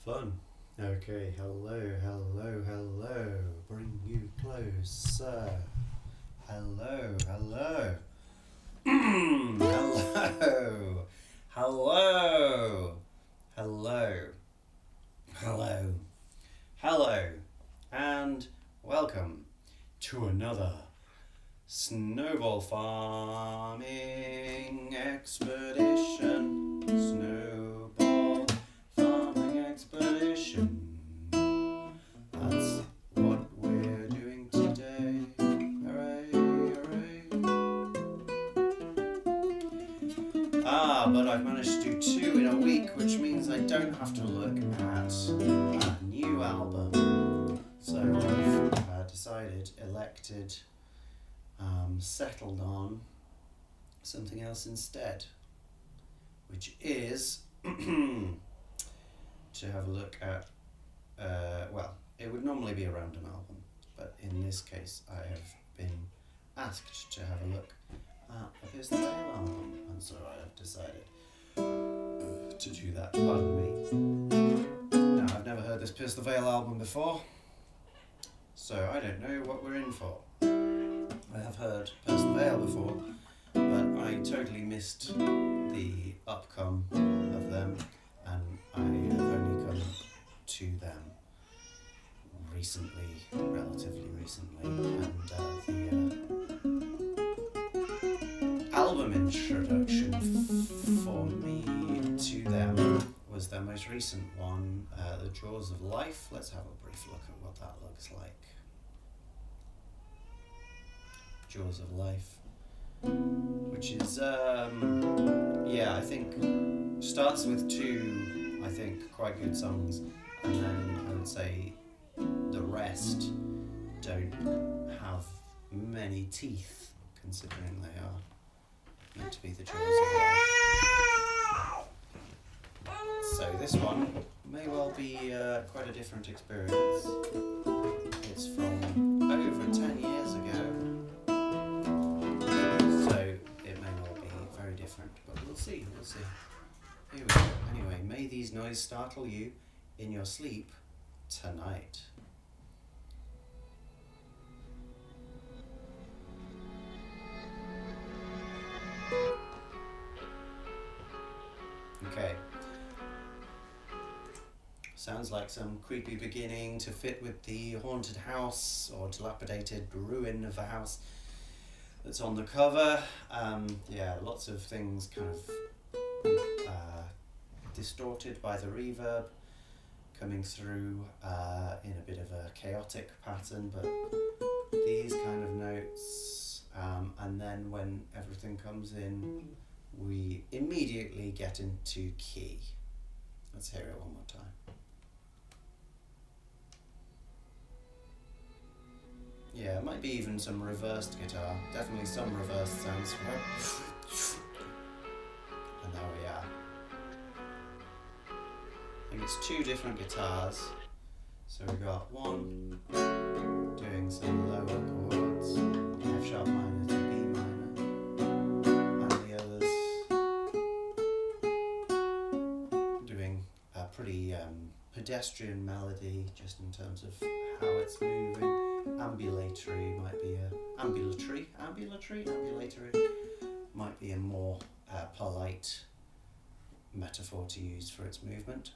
Fun. Okay, hello, hello, hello. Bring you closer. Hello, hello. Hello. Hello. Hello. Hello. Hello. And welcome to another snowball farming expedition. Snowball farming expedition. That's what we're doing today. Hooray, hooray. But I've managed to do 2 in a week, which means I don't have to look at a new album. So I've elected, settled on something else instead, which is to have a look at, it would normally be a random album, but in this case I have been asked to have a look at a Pierce the Veil album, and so I have decided to do that. Pardon me. Now, I've never heard this Pierce the Veil album before, so I don't know what we're in for. I have heard Pierce the Veil before, but I totally missed the upcome of them, and I have only come to them recently, relatively recently, and the album introduction for me to them was their most recent one, The Jaws of Life. Let's have a brief look at what that looks like. Jaws of Life, which is, I think starts with 2, I think, quite good songs, and then I would say the rest don't have many teeth, considering they are meant to be the Jaws of Life. So this one may well be quite a different experience. It's from over 10 years ago, so it may well be very different, but we'll see. Here we go. Anyway, may these noises startle you in your sleep tonight. Okay. Sounds like some creepy beginning to fit with the haunted house or dilapidated ruin of the house that's on the cover. Lots of things kind of distorted by the reverb coming through in a bit of a chaotic pattern, but these kind of notes, and then when everything comes in, we immediately get into key. Let's hear it one more time. Yeah, it might be even some reversed guitar. Definitely some reversed sounds. And there we are. I think it's 2 different guitars. So we got one doing some lower chords, F sharp minor to B minor, and the others doing a pretty pedestrian melody, just in terms of how it's moving. Ambulatory might be ambulatory might be a more polite metaphor to use for its movement.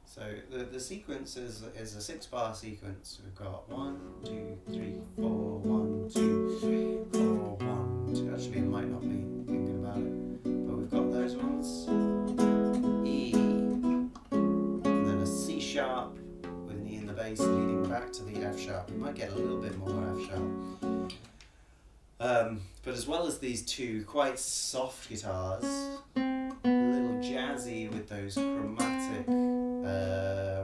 So the sequence is a 6-bar sequence. We've got 1, 2, 3, 4, 1, 2, 3, 4, 1, 2. Actually, it might not be thinking about it, but we've got those ones. E, and then a C sharp with an E in the bass leading back to the F sharp. We might get a little bit more F sharp. But as well as these two quite soft guitars, a little jazzy with those chromatic,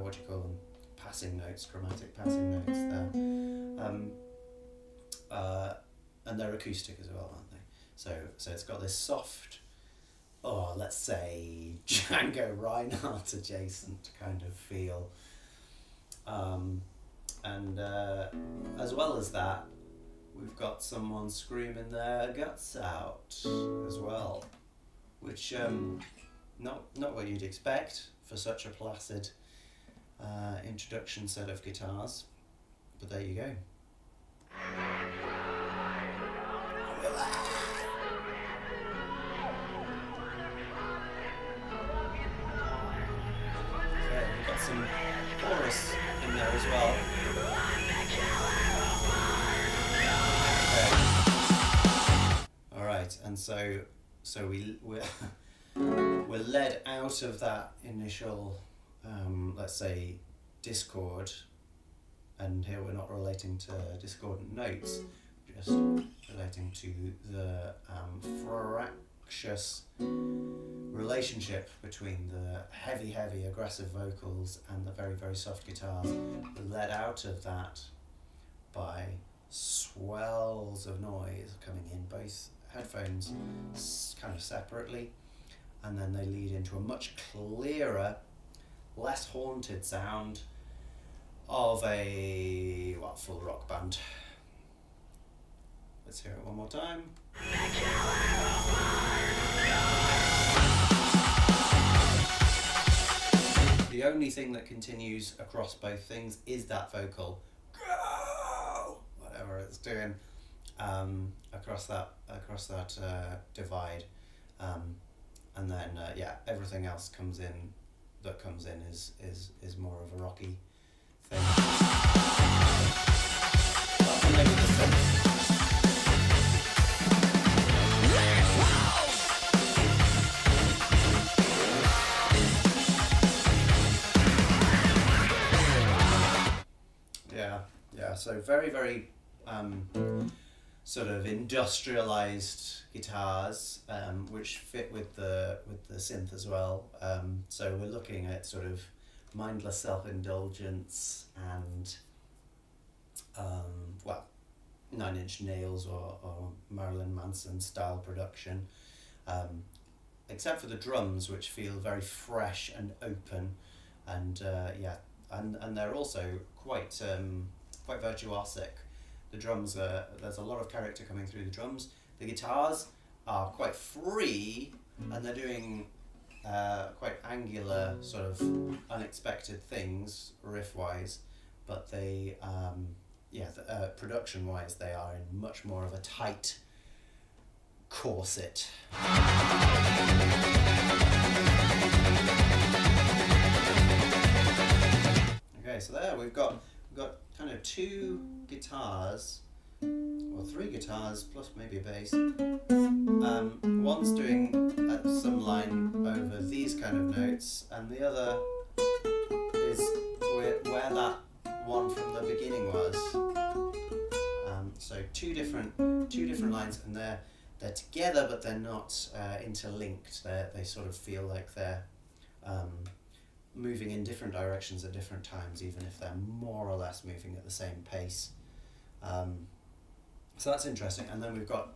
what do you call them? Passing notes, chromatic passing notes there. And they're acoustic as well, aren't they? So it's got this soft, let's say Django Reinhardt adjacent kind of feel. And as well as that, we've got someone screaming their guts out as well, which not what you'd expect for such a placid introduction set of guitars, but there you go. Okay, we've got some chorus in there as well. Alright, and so we're led out of that initial, let's say, discord, and here we're not relating to discordant notes, just relating to the fractious relationship between the heavy aggressive vocals and the very, very soft guitars. We're led out of that by swells of noise coming in both headphones kind of separately, and then they lead into a much clearer, less haunted sound of a full rock band. Let's hear it one more time. The only thing that continues across both things is that vocal, whatever it's doing, across that divide, and then everything else comes in is more of a rocky thing. That's maybe the thing. So very, very sort of industrialized guitars, which fit with the synth as well. So we're looking at sort of mindless self-indulgence and 9 Inch Nails or Marilyn Manson style production, except for the drums, which feel very fresh and open, and and they're also quite virtuosic. The drums there's a lot of character coming through the drums. The guitars are quite free, and they're doing quite angular, sort of unexpected things riff-wise, but they production-wise they are in much more of a tight corset. Okay, so there we've got kind of 2 guitars, or 3 guitars plus maybe a bass. One's doing some line over these kind of notes, and the other is where that one from the beginning was. So two different lines, and they're together, but they're not interlinked. They sort of feel like they're moving in different directions at different times, even if they're more or less moving at the same pace. So that's interesting. And then we've got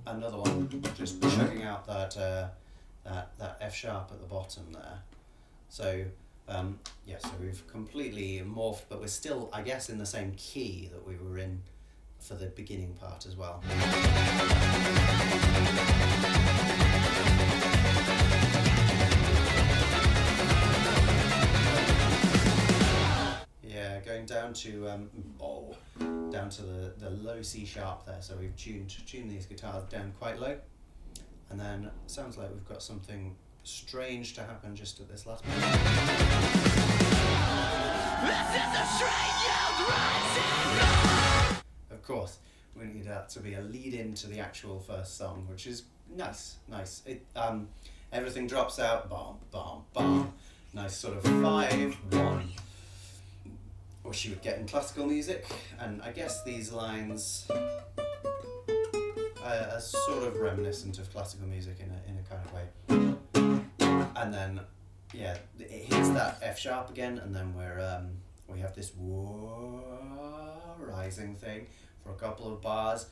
another one just chugging out that F sharp at the bottom there. So so we've completely morphed, but we're still, I guess, in the same key that we were in for the beginning part as well. Yeah, going down to the low C sharp there. So we've tuned these guitars down quite low, and then it sounds like we've got something strange to happen just at this last point. Of course, we need that to be a lead in to the actual first song, which is nice. It everything drops out, bam, bam, bam. Nice sort of 5/1, which you would get in classical music, and I guess these lines are sort of reminiscent of classical music in a kind of way. And then, yeah, it hits that F sharp again, and then we have this rising thing for a couple of bars,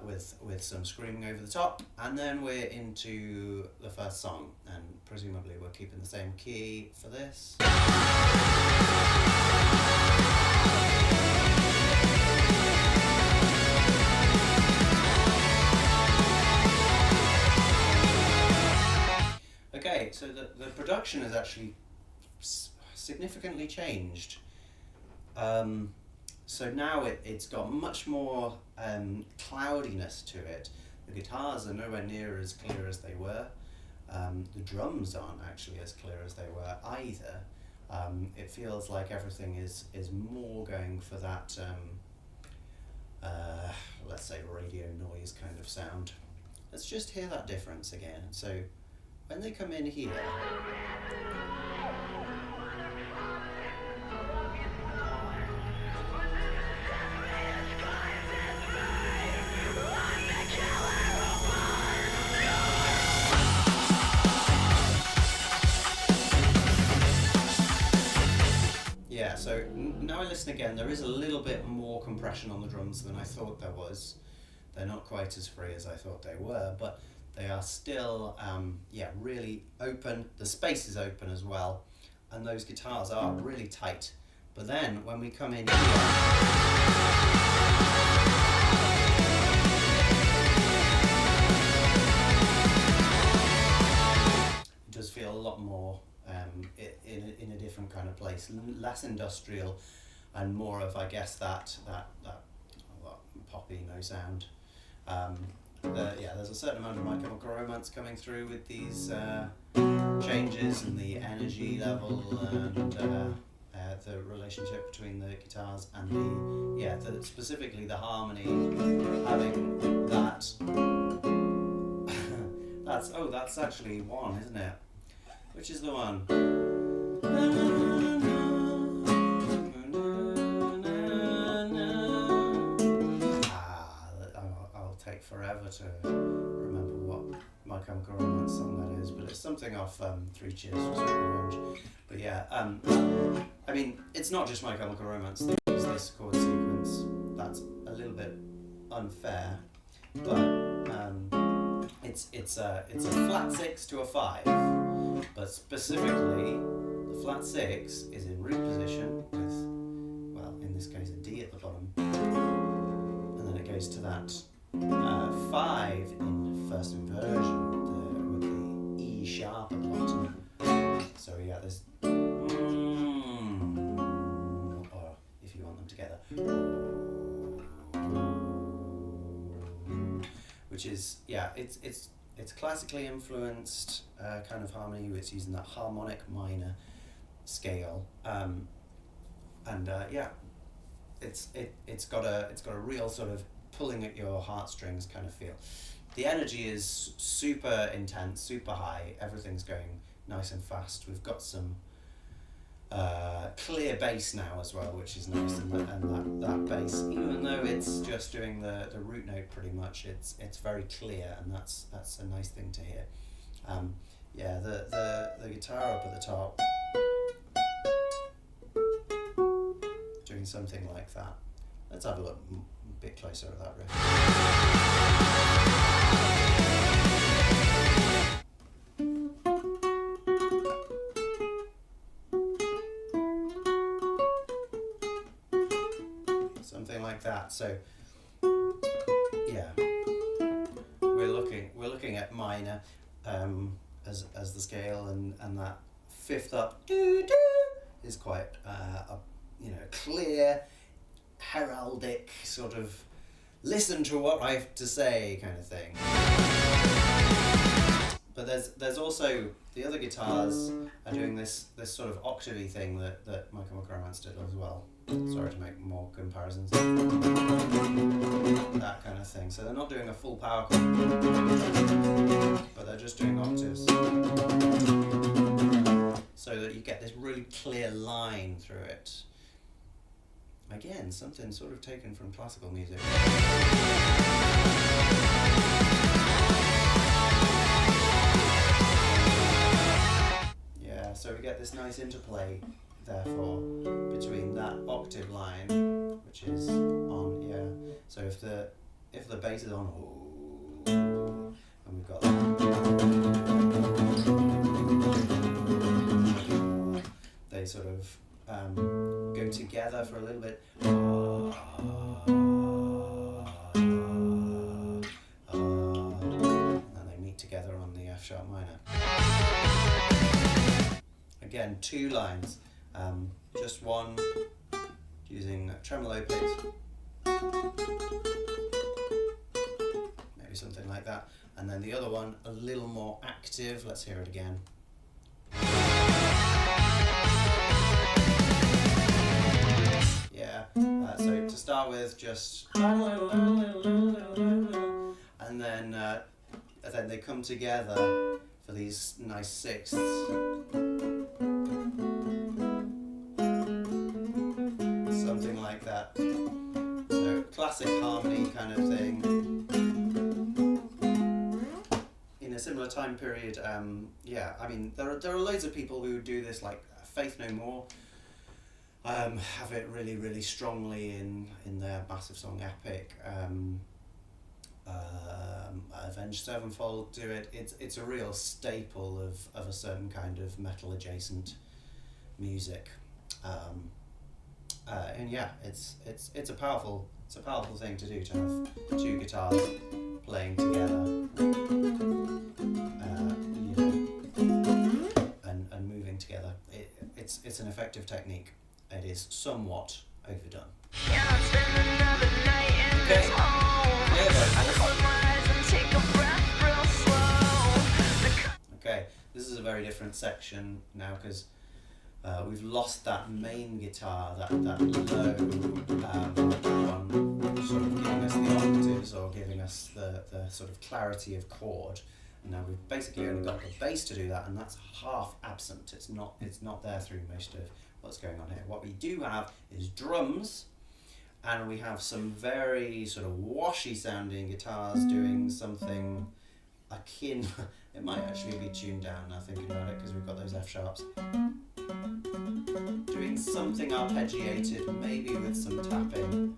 with some screaming over the top, and then we're into the first song, and presumably we're keeping the same key for this. Okay, so the production has actually significantly changed. So now it's got much more cloudiness to it. The guitars are nowhere near as clear as they were. The drums aren't actually as clear as they were either. It feels like everything is more going for that, let's say, radio noise kind of sound. Let's just hear that difference again. So when they come in here, yeah, so now I listen again, there is a little bit more compression on the drums than I thought there was. They're not quite as free as I thought they were, but they are still, really open. The space is open as well, and those guitars are really tight. But then when we come in here, it does feel a lot more in a different kind of place, less industrial, and more of, I guess, that poppy no sound. There's a certain amount of My Chemical Romance coming through with these changes and the energy level and the relationship between the guitars and specifically the harmony, having that. That's actually one, isn't it? Which is the one? I'll take forever to remember what My Chemical Romance song that is, but it's something off Three Cheers for Sweet Revenge. But yeah, I mean, it's not just My Chemical Romance that use this chord sequence. That's a little bit unfair, but it's a flat 6 to a 5, but specifically the flat 6 is in root position with, well, in this case a D at the bottom, and then it goes to that 5 in first inversion with the E sharp at the bottom. So we got this, or if you want them together, which is, it's classically influenced kind of harmony. It's using that harmonic minor scale, it's got a real sort of pulling at your heartstrings kind of feel. The energy is super intense, super high. Everything's going nice and fast. We've got some clear bass now as well, which is nice, and that bass, even though it's just doing the root note pretty much, it's very clear, and that's a nice thing to hear. The guitar up at the top doing something like that. Let's have a look a bit closer at that riff. Something like that. So yeah, we're looking at minor as the scale, and that fifth up doo doo is quite a clear heraldic sort of listen to what I have to say kind of thing. But there's also the other guitars are doing this sort of octavey thing that My Chemical Romance did as well. Sorry to make more comparisons. That kind of thing. So they're not doing a full power chord, but they're just doing octaves. So that you get this really clear line through it. Again, something sort of taken from classical music. Yeah, so we get this nice interplay, therefore, between that octave line, which is on, yeah. So if the bass is on, and we've got that, they sort of go together for a little bit, and they meet together on the F sharp minor. Again, 2 lines, just one using tremolo picks, maybe something like that, and then the other one a little more active. Let's hear it again. Yeah, so to start with, just and then they come together for these nice sixths. Something like that. So classic harmony kind of thing. In a similar time period, yeah, I mean there are loads of people who do this, like Faith No More. Have it really, really strongly in their massive song Epic. Avenged Sevenfold do it. It's a real staple of a certain kind of metal adjacent music. And yeah, it's a powerful thing to do, to have 2 guitars playing together, and moving together. It's an effective technique. It is somewhat overdone. Okay. Okay, this is a very different section now, because we've lost that main guitar, that low one, sort of giving us the octaves or giving us the sort of clarity of chord. And now we've basically only got the bass to do that, and that's half absent. It's not there through most of what's going on here. What we do have is drums, and we have some very sort of washy sounding guitars doing something akin, it might actually be tuned down now thinking about it, because we've got those F sharps. Doing something arpeggiated, maybe with some tapping.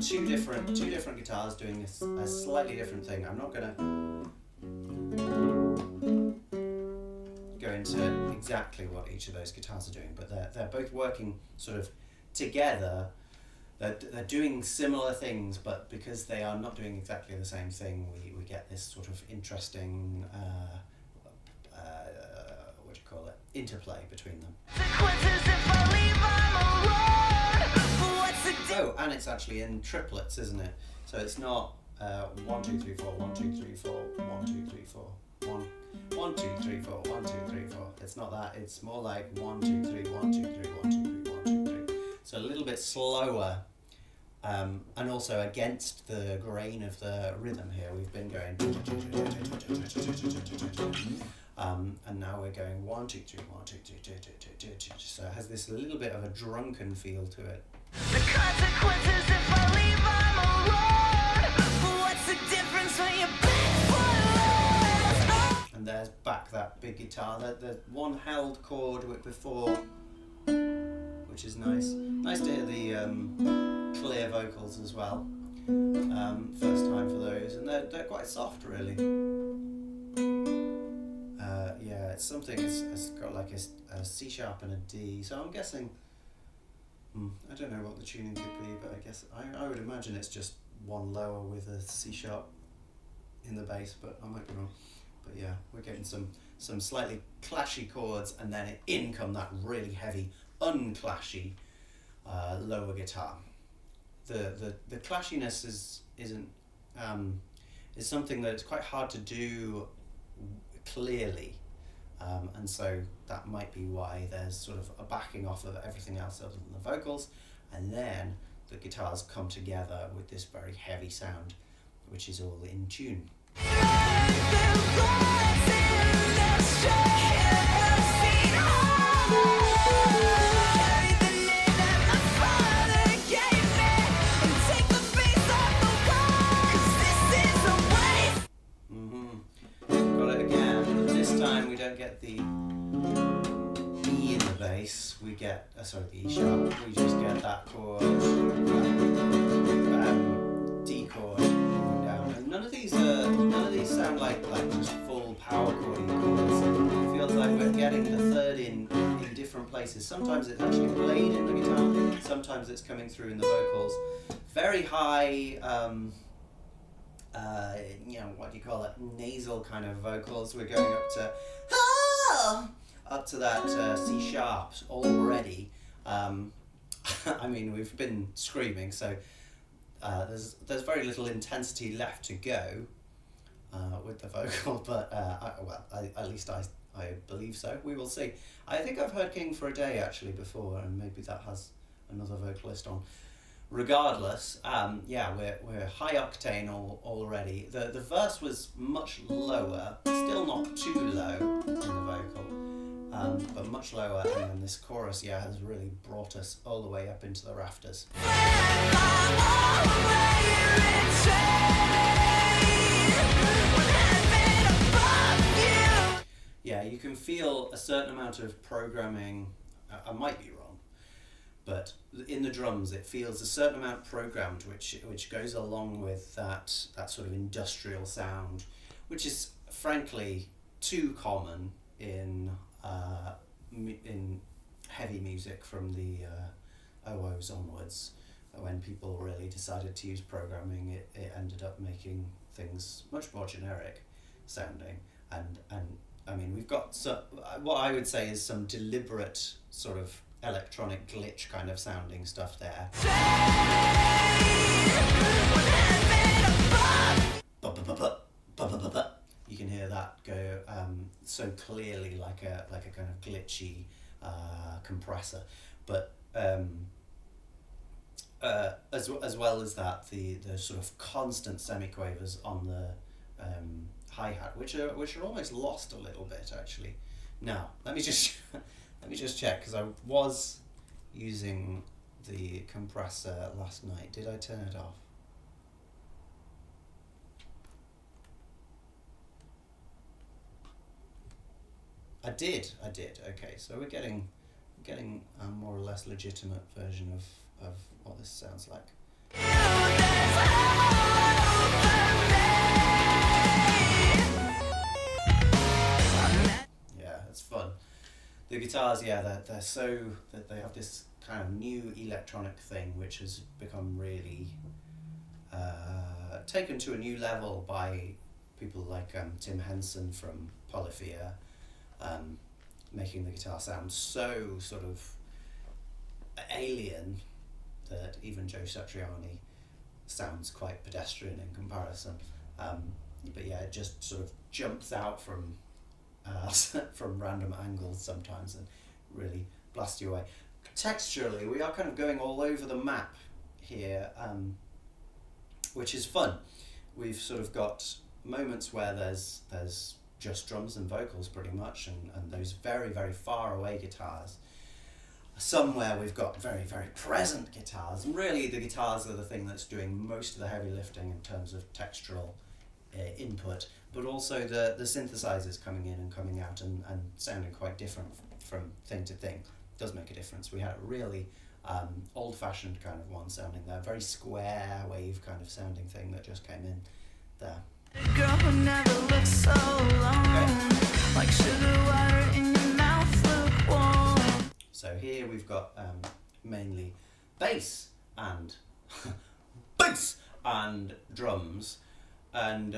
Two different guitars doing a slightly different thing. I'm not gonna go into exactly what each of those guitars are doing, but they're both working sort of together. They're doing similar things, but because they are not doing exactly the same thing, we get this sort of interesting interplay between them. Oh, and it's actually in triplets, isn't it? So it's not 1 2 3 4 1 2 3 4 1 2 3 4 1 1 2 3 4 1 2 3 4. It's not that. It's more like 1 2 3 1 2 3 1 2 3 1 2 3. So a little bit slower, and also against the grain of the rhythm here. We've been going, and now we're going 1 2 3 1 2 3 2 2 2 2. So it has this little bit of a drunken feel to it. The consequences if I leave I'm alone. What's the difference when you're back for? And there's back that big guitar. The one held chord before, which is nice. Nice to hear the clear vocals as well. First time for those, and they're quite soft, really. Yeah, it's something. It's got like a C sharp and a D. So I'm guessing. I don't know what the tuning could be, but I guess I would imagine it's just one lower with a C sharp in the bass, but I might be wrong. But yeah, we're getting some slightly clashy chords, and then in come that really heavy, unclashy lower guitar. The clashiness is something that it's quite hard to do clearly, and so that might be why there's sort of a backing off of everything else other than the vocals, and then the guitars come together with this very heavy sound, which is all in tune. Got it again. This time we don't get the E in the bass. We get the E sharp. We just get that chord, D chord down. And none of these sound like just full power chording chords. It feels like we're getting the third in different places. Sometimes it's actually played in the guitar. Sometimes it's coming through in the vocals. Very high. What do you call it? Nasal kind of vocals. We're going up to that C sharp already. I mean, we've been screaming, so there's very little intensity left to go with the vocal, but at least I believe so. We will see. I think I've heard King for a Day actually before, and maybe that has another vocalist on. Regardless, we're high octane already. The verse was much lower, still not too low in the vocal, but much lower, and then this chorus, has really brought us all the way up into the rafters. Yeah, you can feel a certain amount of programming. I might be wrong, but in the drums it feels a certain amount programmed, which goes along with that sort of industrial sound, which is frankly too common in heavy music from the OOs onwards. When people really decided to use programming, it ended up making things much more generic sounding, and I mean, we've got what I would say is some deliberate sort of electronic glitch kind of sounding stuff there. You can hear that go so clearly, like a kind of glitchy compressor, but as well as that, the sort of constant semiquavers on the hi-hat, which are almost lost a little bit actually. Now let me just check, because I was using the compressor last night. Did I turn it off? I did. Okay, so we're getting a more or less legitimate version of what this sounds like. Yeah, it's fun. The guitars, they're so that they have this kind of new electronic thing which has become really taken to a new level by people like Tim Henson from Polyphia, making the guitar sound so sort of alien that even Joe Satriani sounds quite pedestrian in comparison. But yeah, it just sort of jumps out from random angles sometimes and really blasts you away. Texturally, we are kind of going all over the map here, which is fun. We've sort of got moments where there's just drums and vocals pretty much, and those very, very far away guitars. Somewhere we've got very, very present guitars, and really the guitars are the thing that's doing most of the heavy lifting in terms of textural input, but also the synthesizers coming in and coming out and sounding quite different from thing to thing does make a difference. We had a really old-fashioned kind of one sounding there, very square wave kind of sounding thing that just came in there. Girl who never looks so long, like sugar water in your mouth, lukewarm. So here we've got mainly bass and bass and drums, and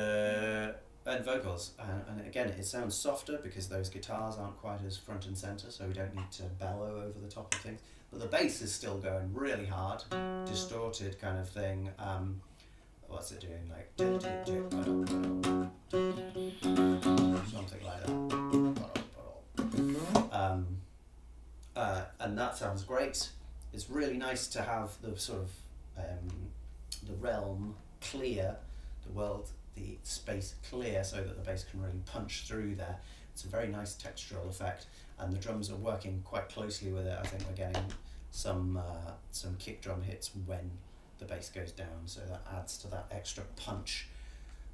vocals. And again, it sounds softer because those guitars aren't quite as front and center, so we don't need to bellow over the top of things. But the bass is still going really hard, distorted kind of thing. What's it doing? Like something like that. And that sounds great. It's really nice to have the sort of the realm clear, the space clear, so that the bass can really punch through there. It's a very nice textural effect, and the drums are working quite closely with it. I think we're getting some kick drum hits when the bass goes down, so that adds to that extra punch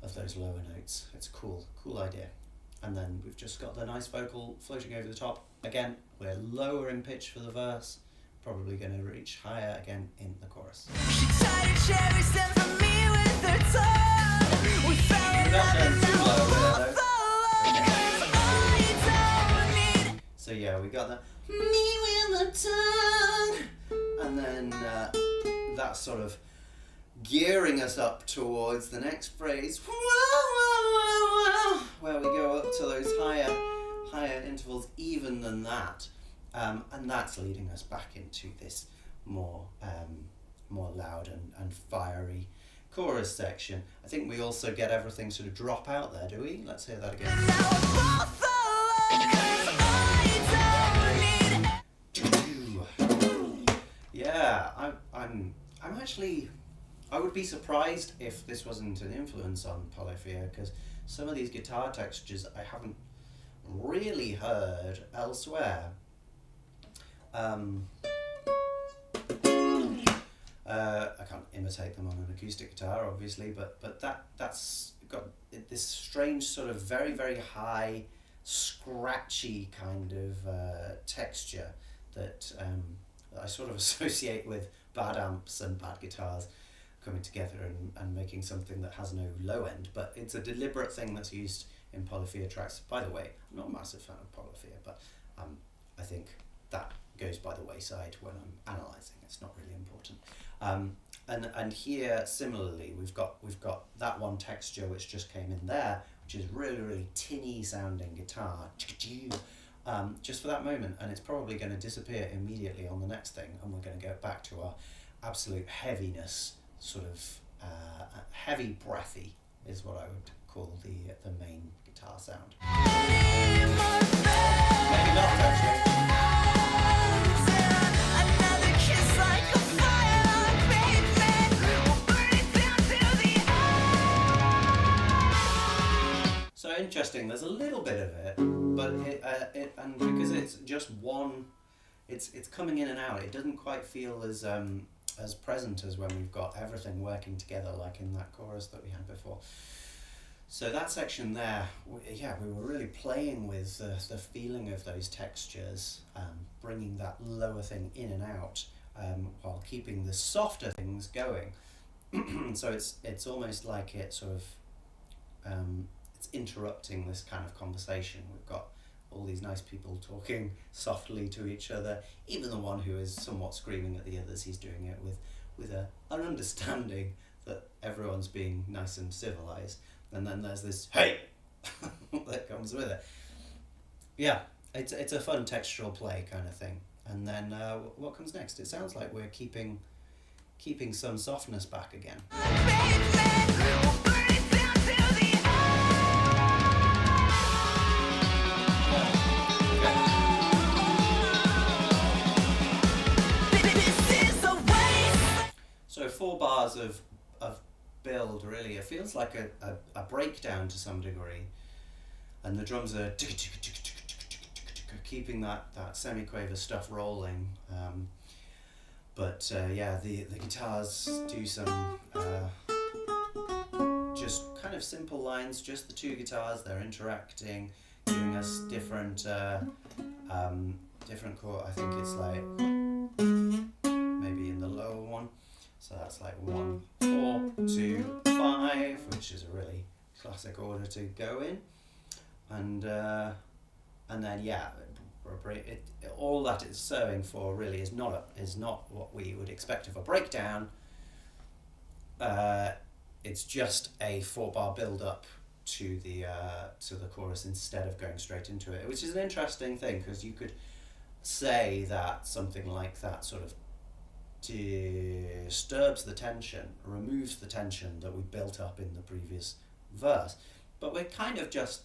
of those lower notes. It's cool idea. And then we've just got the nice vocal floating over the top. Again, we're lower in pitch for the verse, probably going to reach higher again in the chorus. She tried a cherry stem for me with her tongue. We fell in We're not love going and too now low we're there, both though. alone. All you don't need. So yeah, we got that me with the tongue, and then that's sort of gearing us up towards the next phrase, whoa, whoa, whoa, whoa, where we go up to those higher intervals even than that, and that's leading us back into this more loud and fiery chorus section. I think we also get everything sort of drop out there, do we? Let's hear that again. Now we're both alone. All you don't need. Yeah, I'm actually, I would be surprised if this wasn't an influence on Polyphia, because some of these guitar textures I haven't really heard elsewhere. I can't imitate them on an acoustic guitar, obviously, but that's got this strange sort of very, very high, scratchy kind of texture that I sort of associate with bad amps and bad guitars coming together and making something that has no low end. But it's a deliberate thing that's used in Polyphia tracks. By the way, I'm not a massive fan of Polyphia, but I think that goes by the wayside when I'm analysing. It's not really important. And here similarly we've got that one texture which just came in there, which is really, really tinny sounding guitar, just for that moment, and it's probably going to disappear immediately on the next thing, and we're going to go back to our absolute heaviness, sort of heavy breathy is what I would call the main guitar sound. Maybe not actually. Another kiss like a fire, baby. We'll burn it down to the So interesting. There's a little bit of it, but it and because it's just one, it's coming in and out. It doesn't quite feel as present as when we've got everything working together, like in that chorus that we had before. So that section there, we were really playing with the feeling of those textures, bringing that lower thing in and out, while keeping the softer things going. So it's almost like it sort of it's interrupting this kind of conversation. We've got all these nice people talking softly to each other. Even the one who is somewhat screaming at the others, he's doing it with an understanding that everyone's being nice and civilized. And then there's this hey that comes with it. Yeah, it's a fun textural play kind of thing. And then what comes next? It sounds like we're keeping some softness back again. So 4 bars of build, really. It feels like a breakdown to some degree, and the drums are keeping that semi-quaver stuff rolling, but the guitars do some just kind of simple lines, just the 2 guitars. They're interacting, giving us different chord. I think it's like maybe in the lower one. So that's like 1, 4, 2, 5, which is a really classic order to go in, and then all that it's serving for really is not what we would expect of a breakdown. it's just a 4-bar build up to the chorus instead of going straight into it, which is an interesting thing, because you could say that something like that sort of disturbs the tension, removes the tension that we built up in the previous verse, but we're kind of just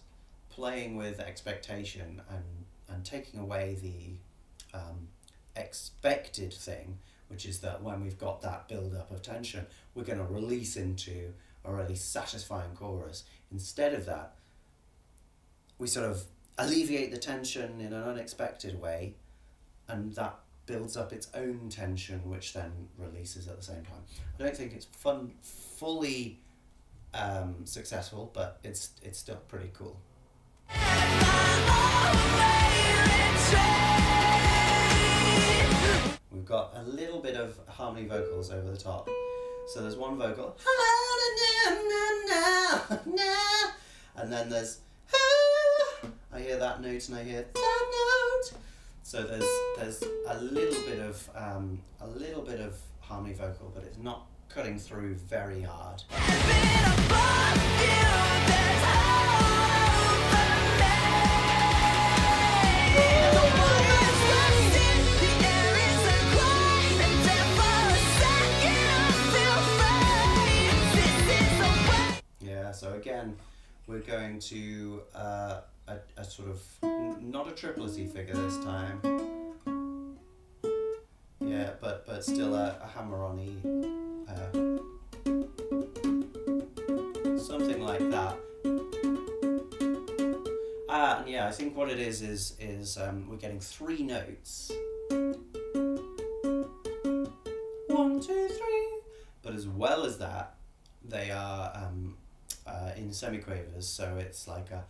playing with expectation and taking away the expected thing, which is that when we've got that build up of tension, we're going to release into a really satisfying chorus. Instead of that, we sort of alleviate the tension in an unexpected way, and that builds up its own tension, which then releases at the same time. I don't think it's fully successful, but it's still pretty cool. We've got a little bit of harmony vocals over the top. So there's one vocal, and then there's, I hear that note and I hear that note. So there's a little bit of harmony vocal, but it's not cutting through very hard. Yeah, so again, we're going to a sort of, not a triplety figure this time. Yeah, but still a hammer-on-y, something like that. And yeah, I think what it is we're getting 3 notes. 1, 2, 3. But as well as that, they are in semiquavers, so it's like a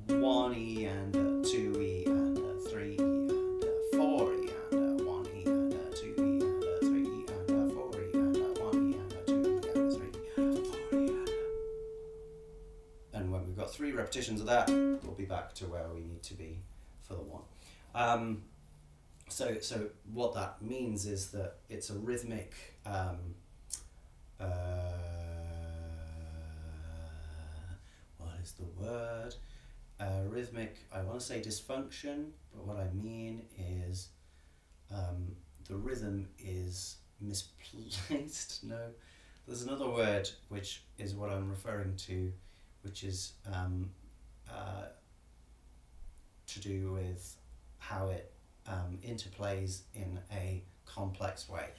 1E and a 2E and a 3E and a 4E and a 1E and a 2E and a 3E and a 4E and a 1E and a 2E and a 3E and a 4E and when we've got 3 repetitions of that, we'll be back to where we need to be for the 1. So what that means is that it's a rhythmic what is the word? Rhythmic, I want to say dysfunction, but what I mean is the rhythm is misplaced. No, there's another word which is what I'm referring to, which is to do with how it interplays in a complex way.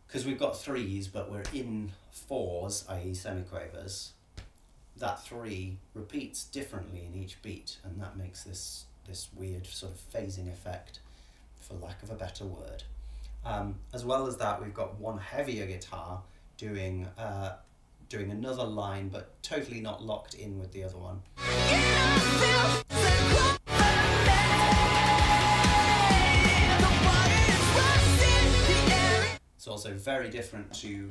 Because we've got 3s, but we're in 4s, i.e. semiquavers. That 3 repeats differently in each beat, and that makes this weird sort of phasing effect, for lack of a better word. As well as that, we've got one heavier guitar doing another line, but totally not locked in with the other one. It's also very different to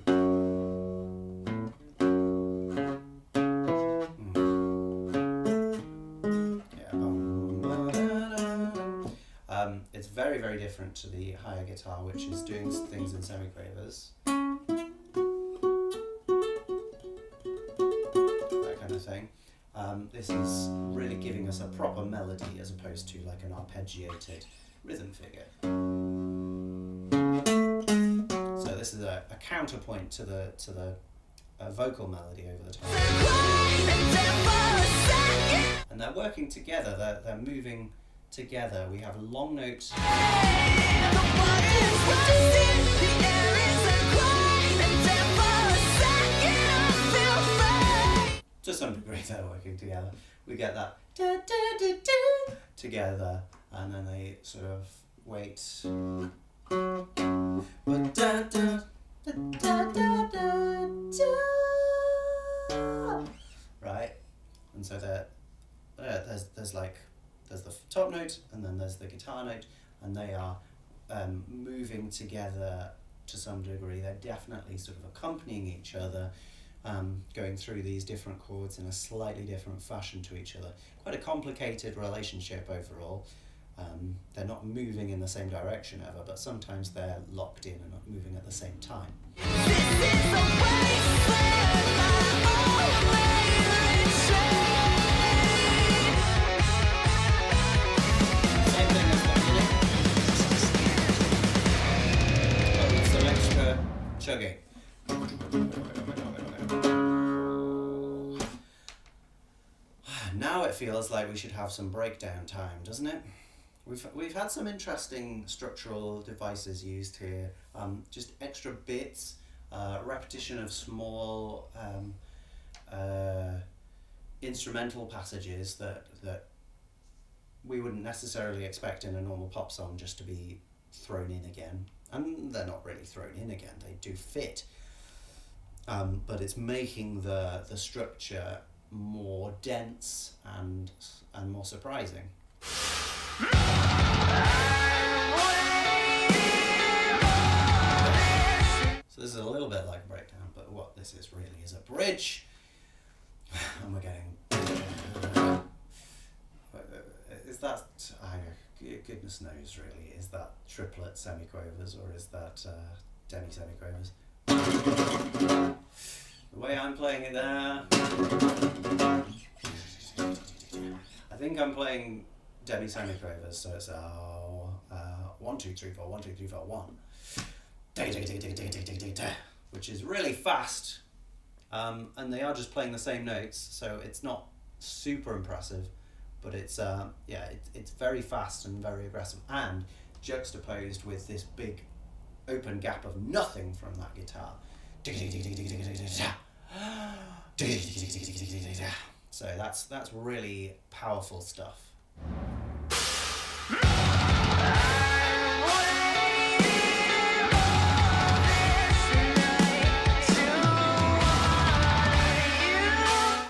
it's very, very different to the higher guitar, which is doing things in semiquavers. That kind of thing. This is really giving us a proper melody as opposed to like an arpeggiated rhythm figure. So this is a counterpoint to the vocal melody over the top. And they're working together, they're moving together. We have a long note. To some degree they're working together. We get that da, da, da, da, together, and then they sort of wait. But da, da, da, da, da, da, da. Right? And so there's the top note, and then there's the guitar note, and they are moving together to some degree. They're definitely sort of accompanying each other, going through these different chords in a slightly different fashion to each other. Quite a complicated relationship overall. They're not moving in the same direction ever, but sometimes they're locked in and not moving at the same time. it feels like we should have some breakdown time, doesn't it? We've had some interesting structural devices used here. Just extra bits, repetition of small instrumental passages that we wouldn't necessarily expect in a normal pop song just to be thrown in again. And they're not really thrown in again, they do fit. But it's making the structure more dense and more surprising. So this is a little bit like a breakdown, but what this is really is a bridge. And we're getting... is that... goodness knows really, is that triplet semiquavers or is that demi-semiquavers? The way I'm playing it there... I think I'm playing demi-semiquavers, so it's 1, 2, 3, 4, 1, 2, 3, 4, 1. Which is really fast, and they are just playing the same notes, so it's not super impressive, but it's it's very fast and very aggressive, and juxtaposed with this big open gap of nothing from that guitar. So that's really powerful stuff.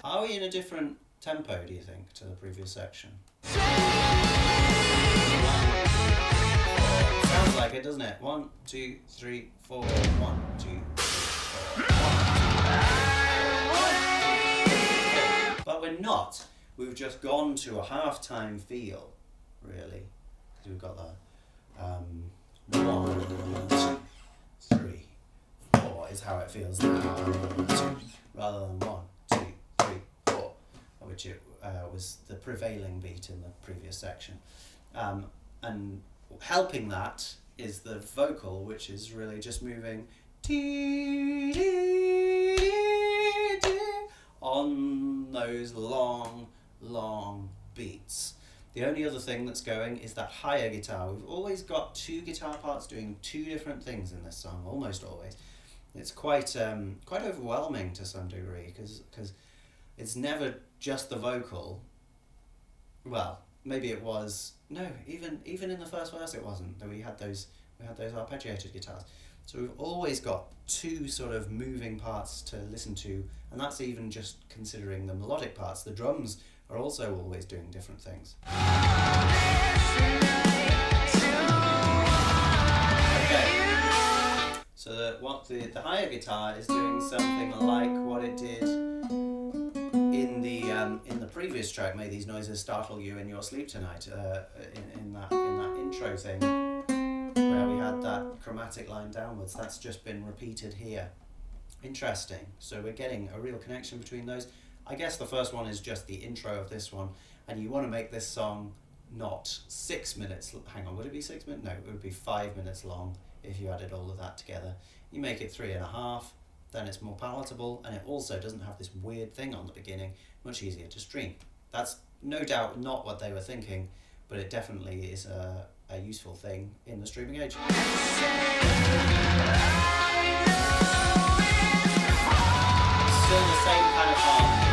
Are we in a different tempo, do you think, to the previous section? Sounds like it, doesn't it? 1, 2, 3, 4, 1, 2, 3, 4, 1, 2, 3, 4. But we're not. We've just gone to a half-time feel, really. We've got the 1, 2, 3, 4 is how it feels now, rather than 1, 2, 3, 4, which it was the prevailing beat in the previous section. And helping that is the vocal, which is really just moving on those long beats. The only other thing that's going is that higher guitar. We've always got two guitar parts doing two different things in this song, almost always. It's quite overwhelming to some degree, because it's never just the vocal. Well, maybe it was. No, even in the first verse it wasn't. We had those arpeggiated guitars. So we've always got two sort of moving parts to listen to, and that's even just considering the melodic parts. The drums are also always doing different things. Okay. So the higher guitar is doing something like what it did in the previous track, May These Noises Startle You in Your Sleep Tonight, in that intro thing, where we had that chromatic line downwards. That's just been repeated here. Interesting. So we're getting a real connection between those. I guess the first one is just the intro of this one, and you want to make this song not 6 minutes. Hang on, would it be 6 minutes? No, it would be 5 minutes long if you added all of that together. You make it 3.5, then it's more palatable, and it also doesn't have this weird thing on the beginning, much easier to stream. That's no doubt not what they were thinking, but it definitely is a useful thing in the streaming age. Still the same kind of harmony.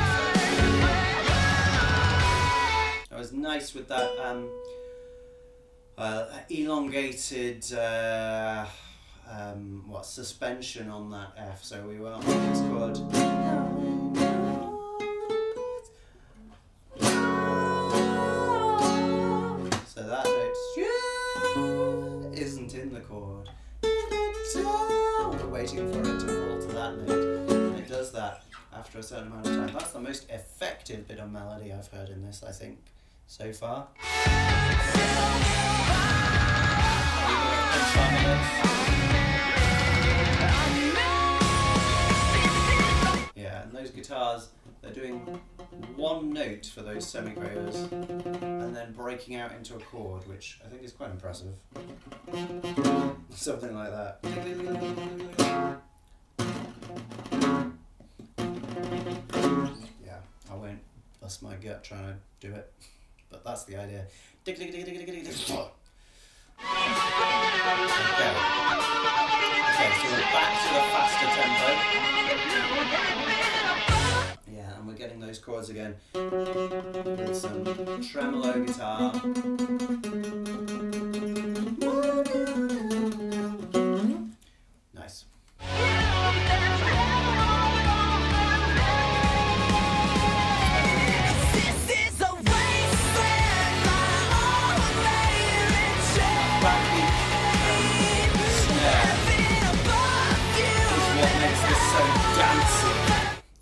It was nice with that elongated suspension on that F. So we went on this chord. So that note isn't in the chord. We're waiting for it to fall to that note. And it does that after a certain amount of time. That's the most effective bit of melody I've heard in this, I think, so far. Yeah, and those guitars, they're doing one note for those semiquavers and then breaking out into a chord, which I think is quite impressive. Something like that. Yeah, I won't That's my gut trying to do it, but that's the idea. Okay. Okay, so we're back to the faster tempo. Yeah, and we're getting those chords again with some tremolo guitar. Nice.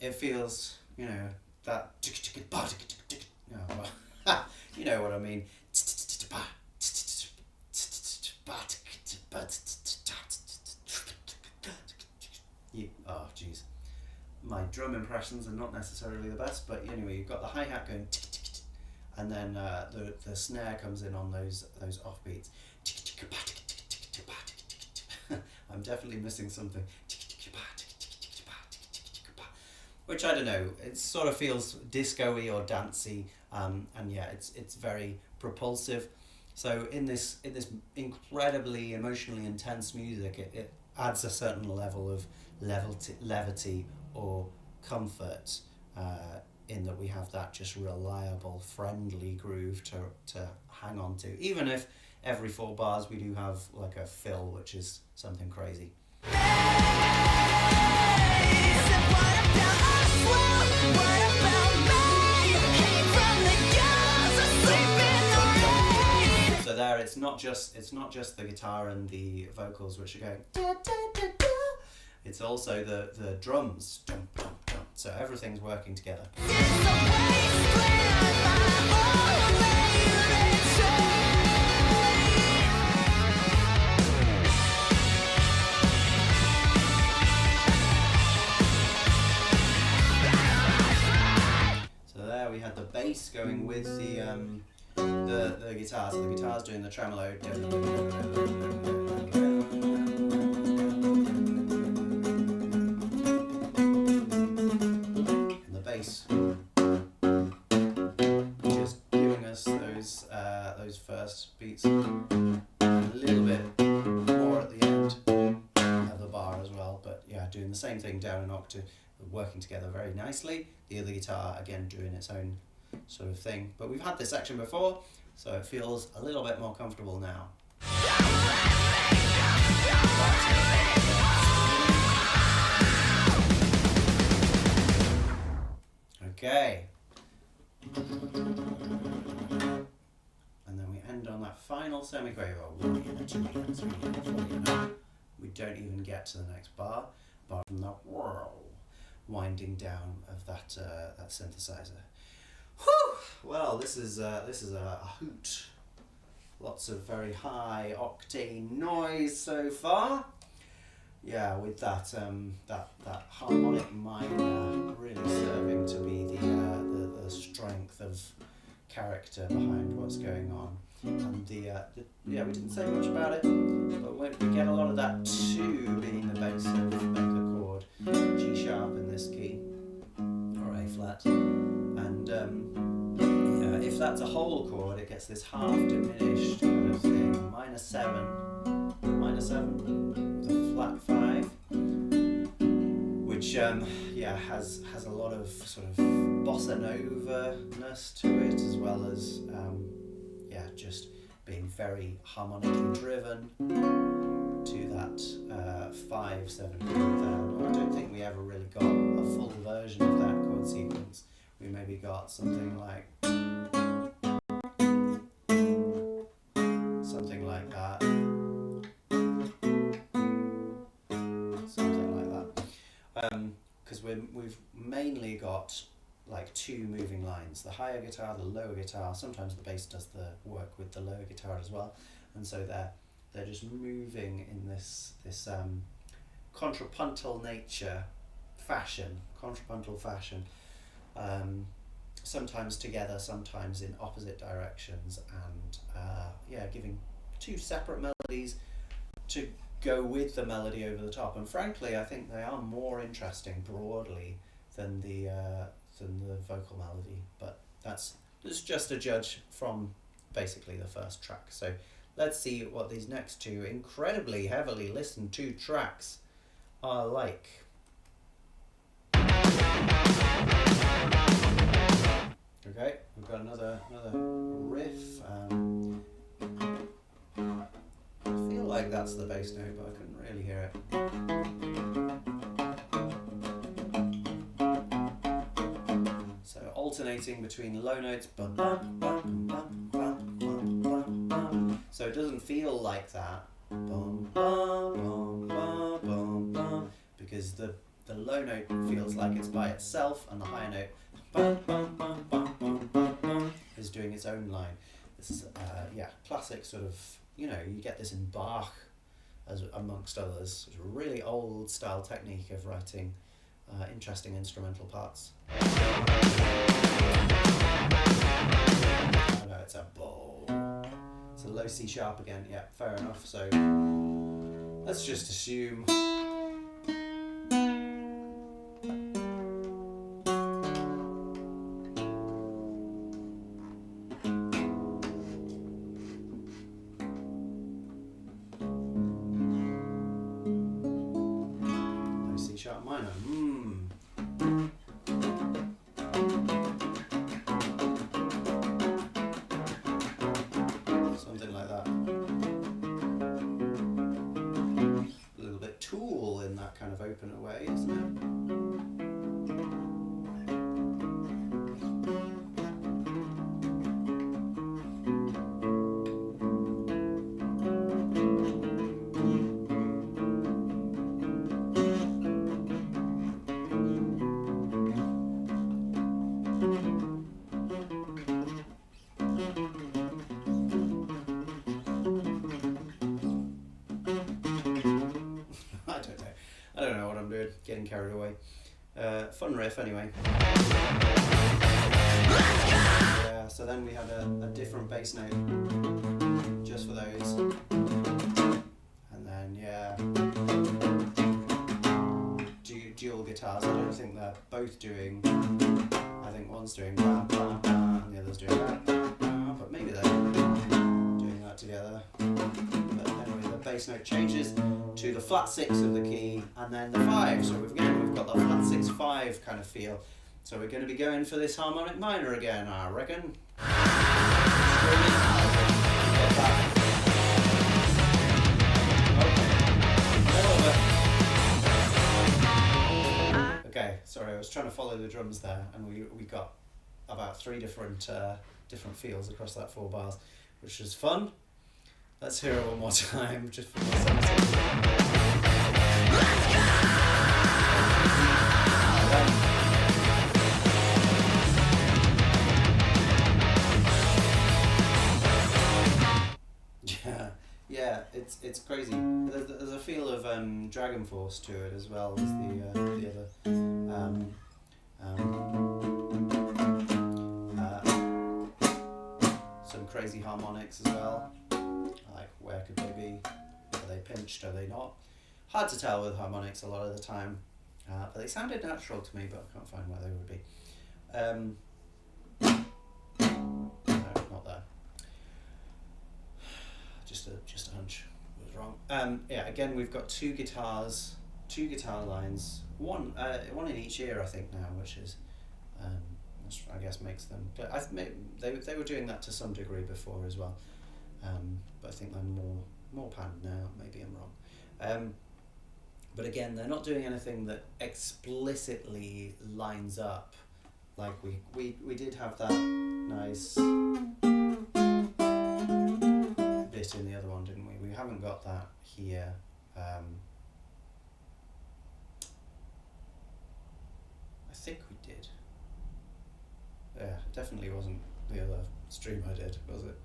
It feels, you know, that no, well, you know what I mean. Oh jeez, my drum impressions are not necessarily the best, but anyway, you've got the hi-hat going, and then the snare comes in on those offbeats. I'm definitely missing something. Which I don't know, it sort of feels disco-y or dancey, and yeah, it's very propulsive. So in this incredibly emotionally intense music, it adds a certain level of levity or comfort, in that we have that just reliable, friendly groove to hang on to, even if every 4 bars we do have like a fill, which is something crazy. So there, it's not just the guitar and the vocals which are going da, da, da, da. It's also the drums, dum, dum, dum. So everything's working together. So there we had the bass going with the guitar. So the guitar's doing the tremolo. And the bass just giving us those first beats. A little bit more at the end of the bar as well, but yeah, doing the same thing down an octave, working together very nicely. The other guitar again doing its own sort of thing, but we've had this section before, so it feels a little bit more comfortable now. Okay, and then we end on that final semiquaver. 1 and a 2 and a 3 and a 4 and a. We don't even get to the next bar, apart from that whirl winding down of that synthesizer. Whew! Well, this is a hoot. Lots of very high octane noise so far. Yeah, with that harmonic minor really serving to be the strength of character behind what's going on. And yeah, we didn't say much about it, but we get a lot of that 2 being the basic chord, G sharp in this key, or A flat, and if that's a whole chord, it gets this half diminished kind of thing, -7, with a flat 5, which has a lot of sort of bossa nova-ness to it, as well as just being very harmonically driven to that 5/7 chord there. I don't think we ever really got a full version of that chord sequence. We maybe got something like that. Because we've mainly got like 2 moving lines, the higher guitar, the lower guitar. Sometimes the bass does the work with the lower guitar as well, and so they're just moving in this contrapuntal fashion, sometimes together, sometimes in opposite directions, and giving 2 separate melodies to go with the melody over the top. And frankly, I think they are more interesting broadly than the than the vocal melody, but that's just a judge from basically the first track. So let's see what these next two incredibly heavily listened to tracks are like. Okay, we've got another riff. I feel like that's the bass note, but I couldn't really hear it. So alternating between low notes, bum, bum, bum, bum, bum, bum, bum, bum. So it doesn't feel like that, bum, bum, bum, bum, bum, bum, because the low note feels like it's by itself, and the high note, bum, bum, bum, bum, bum, bum, bum, is doing its own line. This is classic sort of, you get this in Bach, as amongst others. It's a really old style technique of writing interesting instrumental parts. Oh no, it's a bow. It's a low C sharp again. Yeah, fair enough. So let's just assume. Sharp minor. Something like that. A little bit Tool in that kind of opener way, isn't it? I don't know what I'm doing, getting carried away. Fun riff anyway. Yeah, so then we had a different bass note just for those. And then, dual guitars. I don't think they're both doing, I think one's doing blah, blah, blah, and the other's doing blah, blah, blah, but maybe they're doing that together. But anyway, the bass note changes to the flat 6 of the key, and then the 5. So we've got the flat 6/5 kind of feel. So we're going to be going for this harmonic minor again, I reckon. Okay, sorry, I was trying to follow the drums there, and we got about 3 different feels across that 4 bars, which was fun. Let's hear it one more time, just for my sanity. Yeah, it's crazy. There's a feel of Dragon Force to it as well as the other. Some crazy harmonics as well. Like, where could they be? Are they pinched? Are they not? Hard to tell with harmonics a lot of the time, but they sounded natural to me, but I can't find where they would be. No, not there. Just a hunch. It was wrong. Again, we've got 2 guitar lines, one in each ear, I think now, which is, I guess makes them. They were doing that to some degree before as well. But I think they're more panned now. Maybe I'm wrong. But again, they're not doing anything that explicitly lines up. Like we did have that nice bit in the other one, didn't we? We haven't got that here. I think we did. Yeah, it definitely wasn't the other stream I did, was it?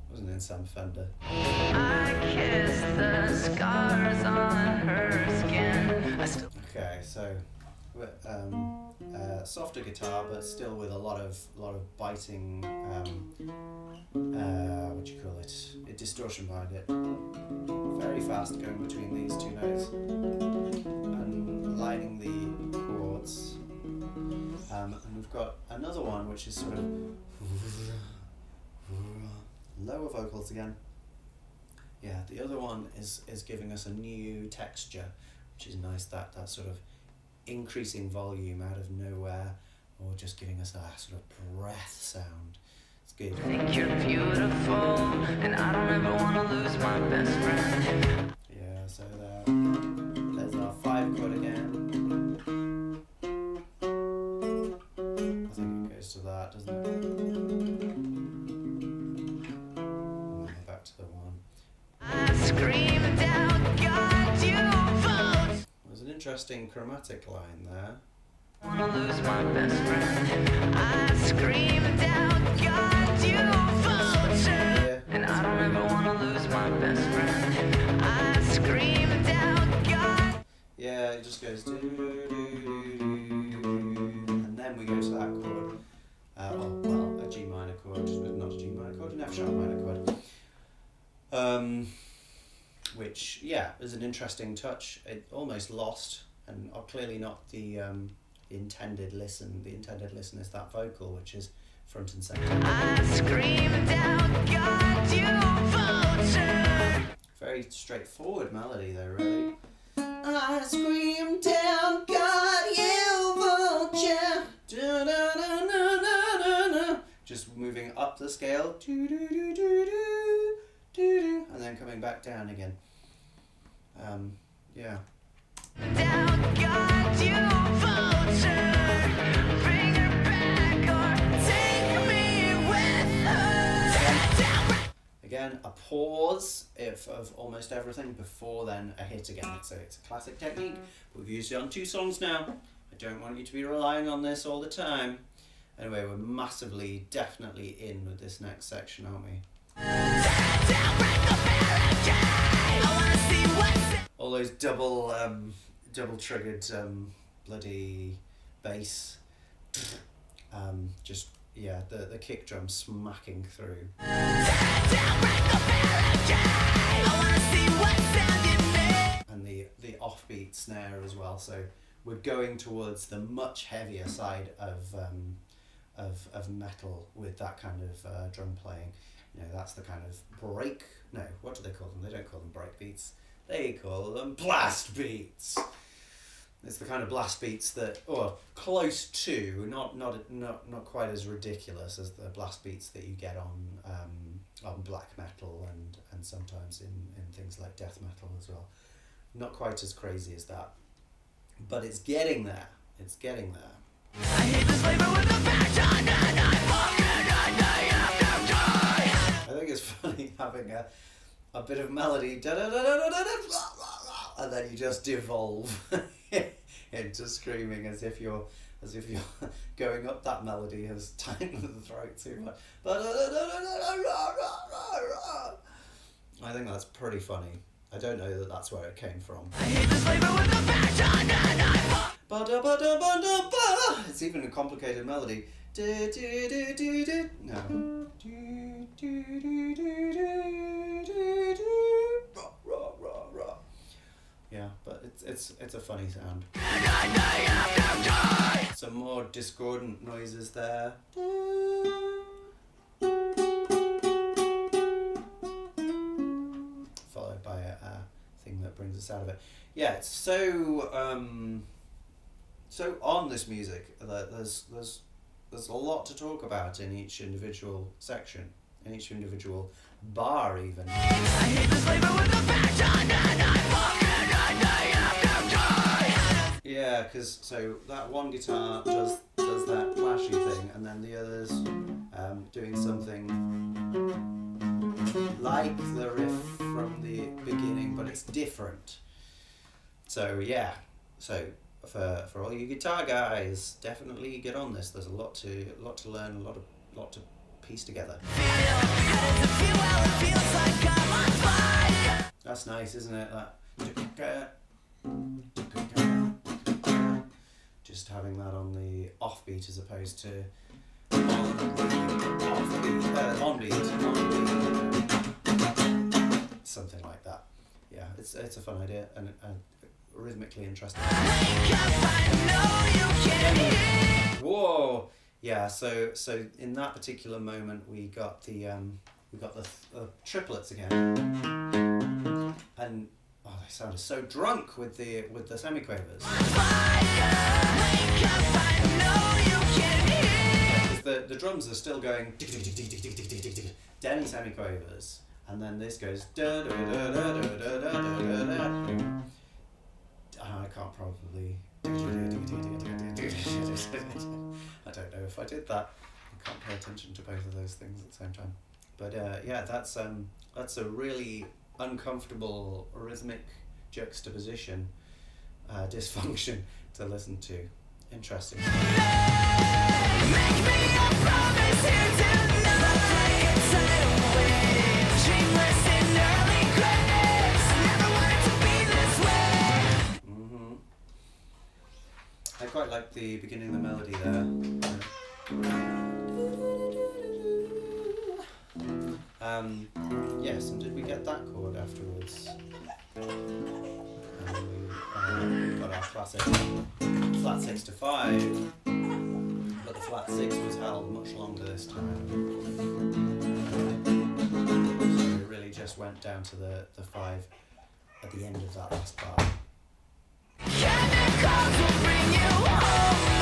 Wasn't in Sam Fender. I kiss the scars on her skin. Okay, so softer guitar, but still with a lot of biting. What do you call it? Distortion behind it. Very fast going between these 2 notes and lining the chords. And we've got another one which is sort of lower vocals again. Yeah, the other one is giving us a new texture, which is nice, that sort of increasing volume out of nowhere, or just giving us a sort of breath sound. It's good. I think you're beautiful, and I don't ever want to lose my best friend. Yeah, so there's our 5 chord again. I think it goes to that, doesn't it? And then back to the 1. I screamed out, God, you vote. There's an interesting chromatic line there. Wanna lose my best friend. I screamed out, God, you vulture. And I don't ever wanna lose my best friend. I screamed out, God. Yeah, it just goes do do do do, and then we go to that chord. A G minor chord, not a G minor chord, an F sharp minor chord. Which, yeah, is an interesting touch. It almost lost, and clearly not the intended listen. The intended listen is that vocal, which is front and center. I screamed out, God, you vulture. Very straightforward melody though, really. I screamed down, God, you vulture. Da-da-da-da-da-da. Just moving up the scale, and then coming back down again. Yeah. Down, God, you vulture. Bring her back or take me with her. Again, a pause of almost everything before then a hit again. It's a classic technique. We've used it on 2 songs now. I don't want you to be relying on this all the time. Anyway, we're massively, definitely in with this next section, aren't we? All those double triggered bloody bass. Just, yeah, the kick drum smacking through. And the offbeat snare as well. So we're going towards the much heavier side of metal with that kind of drum playing. You know, that's the kind of break. No, what do they call them? They don't call them break beats. They call them blast beats. It's the kind of blast beats that, or close to, not quite as ridiculous as the blast beats that you get on black metal and sometimes in things like death metal as well. Not quite as crazy as that, but it's getting there. It's getting there. I hate this flavor with a passion, and I fucking have to die. I think it's funny having a bit of melody, and then you just devolve into screaming as if you're going up that melody as tight to the throat too much. I think that's pretty funny. I don't know that that's where it came from. I hate this flavor with a passion, and I It's even a complicated melody. No. Yeah, but it's a funny sound. Some more discordant noises there. Followed by a thing that brings us out of it. Yeah, it's so on this music that there's a lot to talk about in each individual section, in each individual bar even. I hate this flavor with a passion, and I fucking have to die. Yeah, because so that one guitar does that flashy thing, and then the others doing something like the riff from the beginning, but it's different. So yeah, so for all you guitar guys, definitely get on this. There's a lot to learn, a lot to piece together. That's nice, isn't it? That just having that on the offbeat as opposed to on beat, something like that. Yeah, it's a fun idea and rhythmically interesting. Whoa! Yeah, so in that particular moment we got the triplets again, and oh, they sounded so drunk with the semiquavers. The drums are still going down in semiquavers, and then this goes da da da da da da da da. I can't probably. I don't know if I did that. I can't pay attention to both of those things at the same time. But yeah, that's a really uncomfortable rhythmic juxtaposition, dysfunction to listen to. Interesting. Make me a promise here tonight. Dreamless in early graves. Never wanted to be this way. I quite like the beginning of the melody there. Yes, and did we get that chord afterwards? And we got our classic flat 6 to 5, but the flat 6 was held much longer this time. So it really just went down to the 5 at the end of that last part. Chemicals will bring you home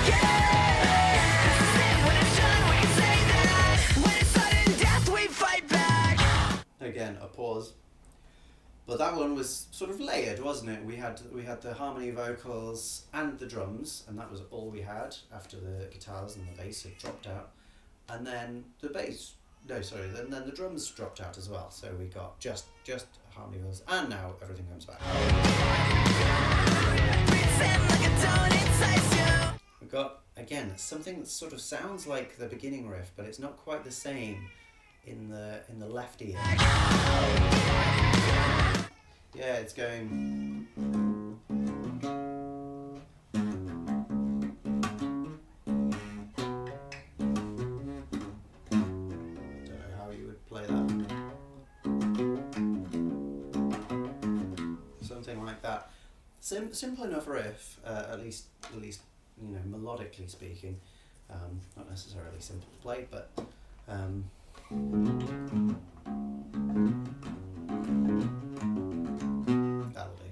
again. When it's done, we say that. When it's sudden death, we fight back. Again, a pause. But that one was sort of layered, wasn't it? We had the harmony vocals and the drums, and that was all we had after the guitars and the bass had dropped out. And then the bass, then the drums dropped out as well. So we got just harmony vocals, and now everything comes back. We've got, again, something that sort of sounds like the beginning riff, but it's not quite the same in the left ear. Yeah, it's going. I don't know how you would play that. Something like that. Simple enough riff, at least melodically speaking. Not necessarily simple to play, but. That'll do.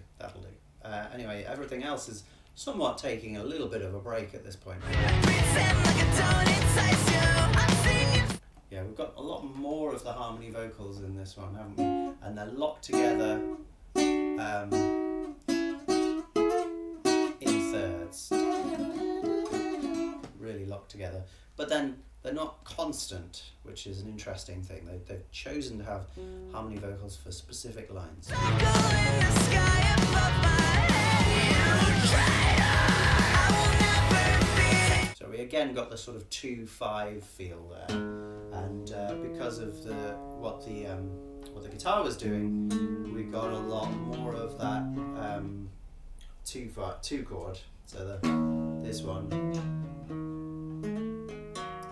Anyway, everything else is somewhat taking a little bit of a break at this point. Yeah, we've got a lot more of the harmony vocals in this one, haven't we? And they're locked together in thirds. Really locked together. But then they're not constant, which is an interesting thing. They've chosen to have harmony vocals for specific lines. So we again got the sort of 2-5 feel there, and because of what the guitar was doing, we got a lot more of that 2 chord. So this one.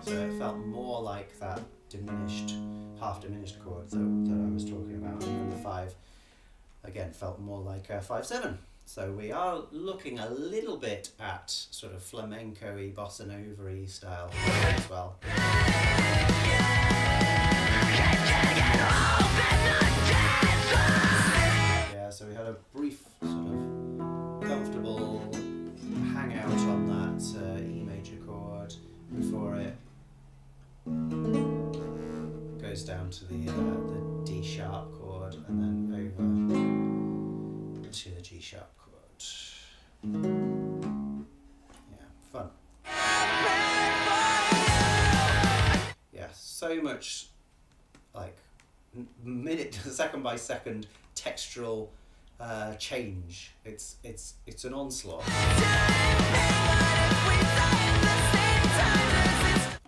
So it felt more like that half diminished chord that I was talking about, and the 5 again felt more like 5/7. So we are looking a little bit at sort of flamenco-y, bossa nova-y style as well. Yeah, so we had a brief sort of comfortable hangout on that E major chord before it goes down to the D sharp chord and then over to the G sharp chord. Yeah, fun. Yeah, so much like second by second textural change. It's an onslaught.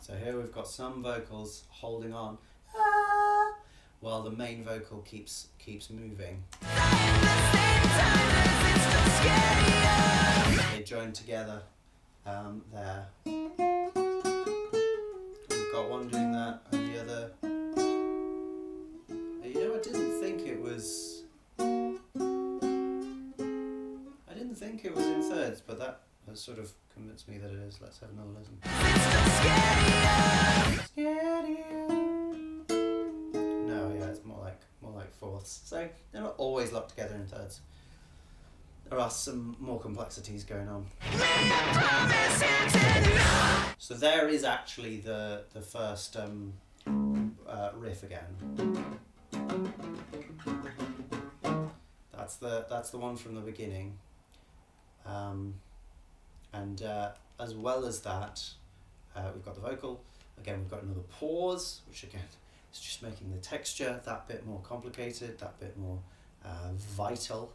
So here we've got some vocals holding on while the main vocal keeps moving. They join together there. We've got one doing that and the other. I didn't think it was in thirds, but that sort of convinced me that it is. Let's have another listen. No, yeah, it's more like fourths. So they're not always locked together in thirds. There are some more complexities going on. So there is actually the first riff again. That's the one from the beginning. And as well as that, we've got the vocal. Again, we've got another pause, which again is just making the texture that bit more complicated, that bit more vital.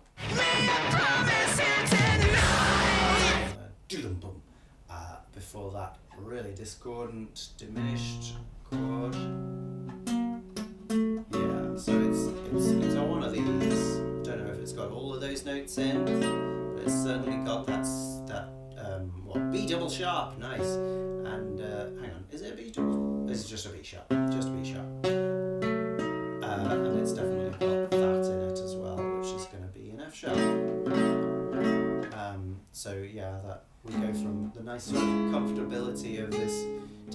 Before that, really discordant, diminished chord. Yeah, so it's on one of these. Don't know if it's got all of those notes in, but it's certainly got that B double sharp, nice. And hang on, is it a B double? This is just a B sharp, just a B sharp. And it's definitely got that in it as well, which is going to be an F sharp. So yeah, that we go from the nice sort of comfortability of this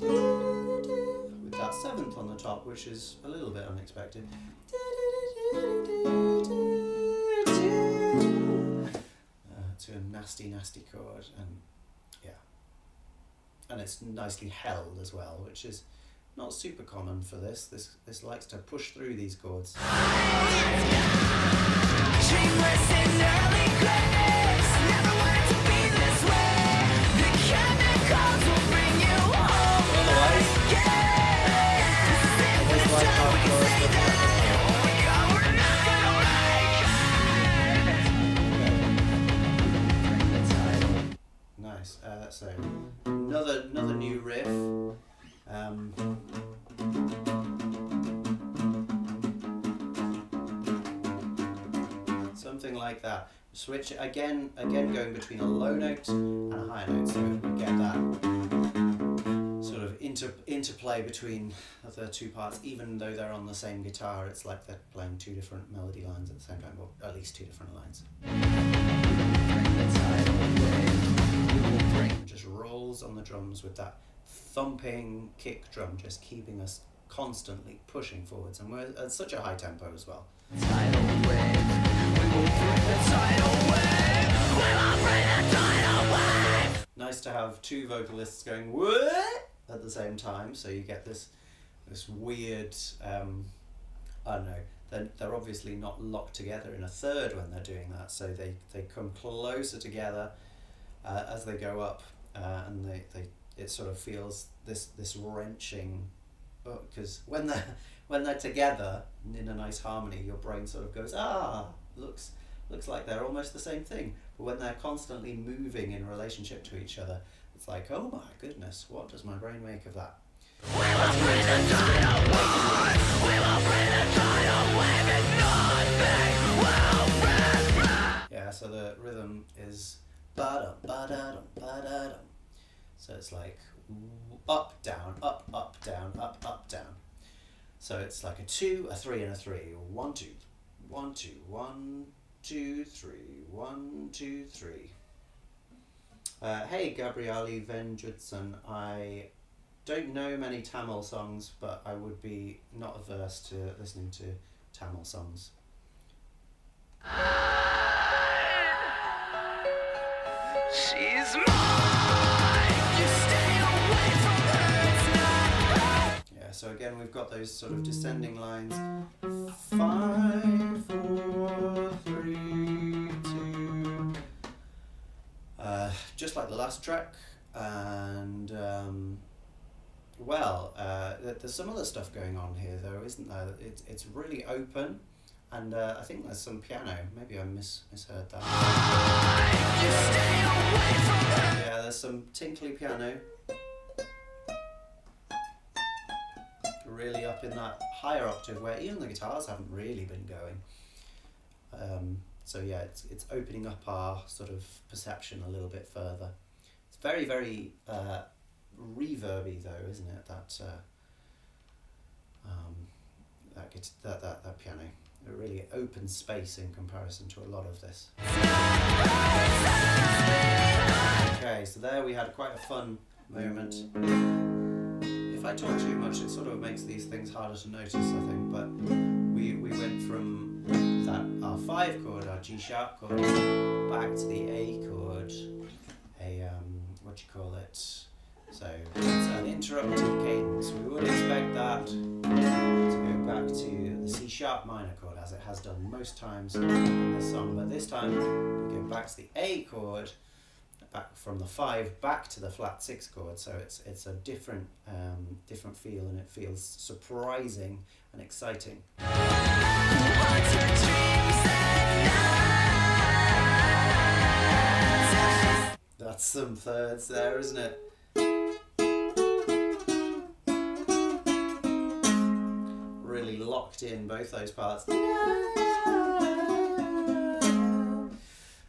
with that seventh on the top, which is a little bit unexpected, to a nasty chord, and yeah, and it's nicely held as well, which is not super common for this. This likes to push through these chords. Nice. So another new riff. Something like that. Switch again going between a low note and a high note, so we get that sort of interplay between the two parts. Even though they're on the same guitar, it's like they're playing two different melody lines at the same time, or at least two different lines. Just rolls on the drums with that thumping kick drum, just keeping us constantly pushing forwards, and we're at such a high tempo as well. Nice to have two vocalists going what at the same time, so you get this weird, I don't know, they're obviously not locked together in a third when they're doing that, so they come closer together as they go up, and it sort of feels this wrenching, because when they're together in a nice harmony, your brain sort of goes, looks like they're almost the same thing. But when they're constantly moving in relationship to each other, it's like, oh my goodness, what does my brain make of that? Yeah, so the rhythm is ba-dum, ba-da-dum, ba-da-dum. So it's like up, down, up, down, up, down. So it's like a 2, a 3, and a 3. 1, 2, 1, 2, 1, 2, 3, 1, 2, 3. Hey, Gabrieli Venjutson. I don't know many Tamil songs, but I would be not averse to listening to Tamil songs. She's mine. You stay away from her tonight. Yeah, so again we've got those sort of descending lines. 5, 4, 3, 2. Just like the last track, and there's some other stuff going on here though, isn't there? It's really open, and I think there's some piano. Maybe I misheard that. Yeah, there's some tinkly piano, really up in that higher octave where even the guitars haven't really been going. So yeah, it's opening up our sort of perception a little bit further. It's very, very reverby though, isn't it? That piano, a really open space in comparison to a lot of this. Okay, so there we had quite a fun moment. If I talk too much, it sort of makes these things harder to notice, I think, but we went from that our 5 chord, our G sharp chord, back to the A chord, what do you call it? So it's an interrupted cadence. We would expect that to go back to the C sharp minor chord, as it has done most times in this song, but this time we go back to the A chord, back from the 5 back to the flat 6 chord, so it's a different feel, and it feels surprising and exciting. That's some thirds there, isn't it? Really locked in both those parts.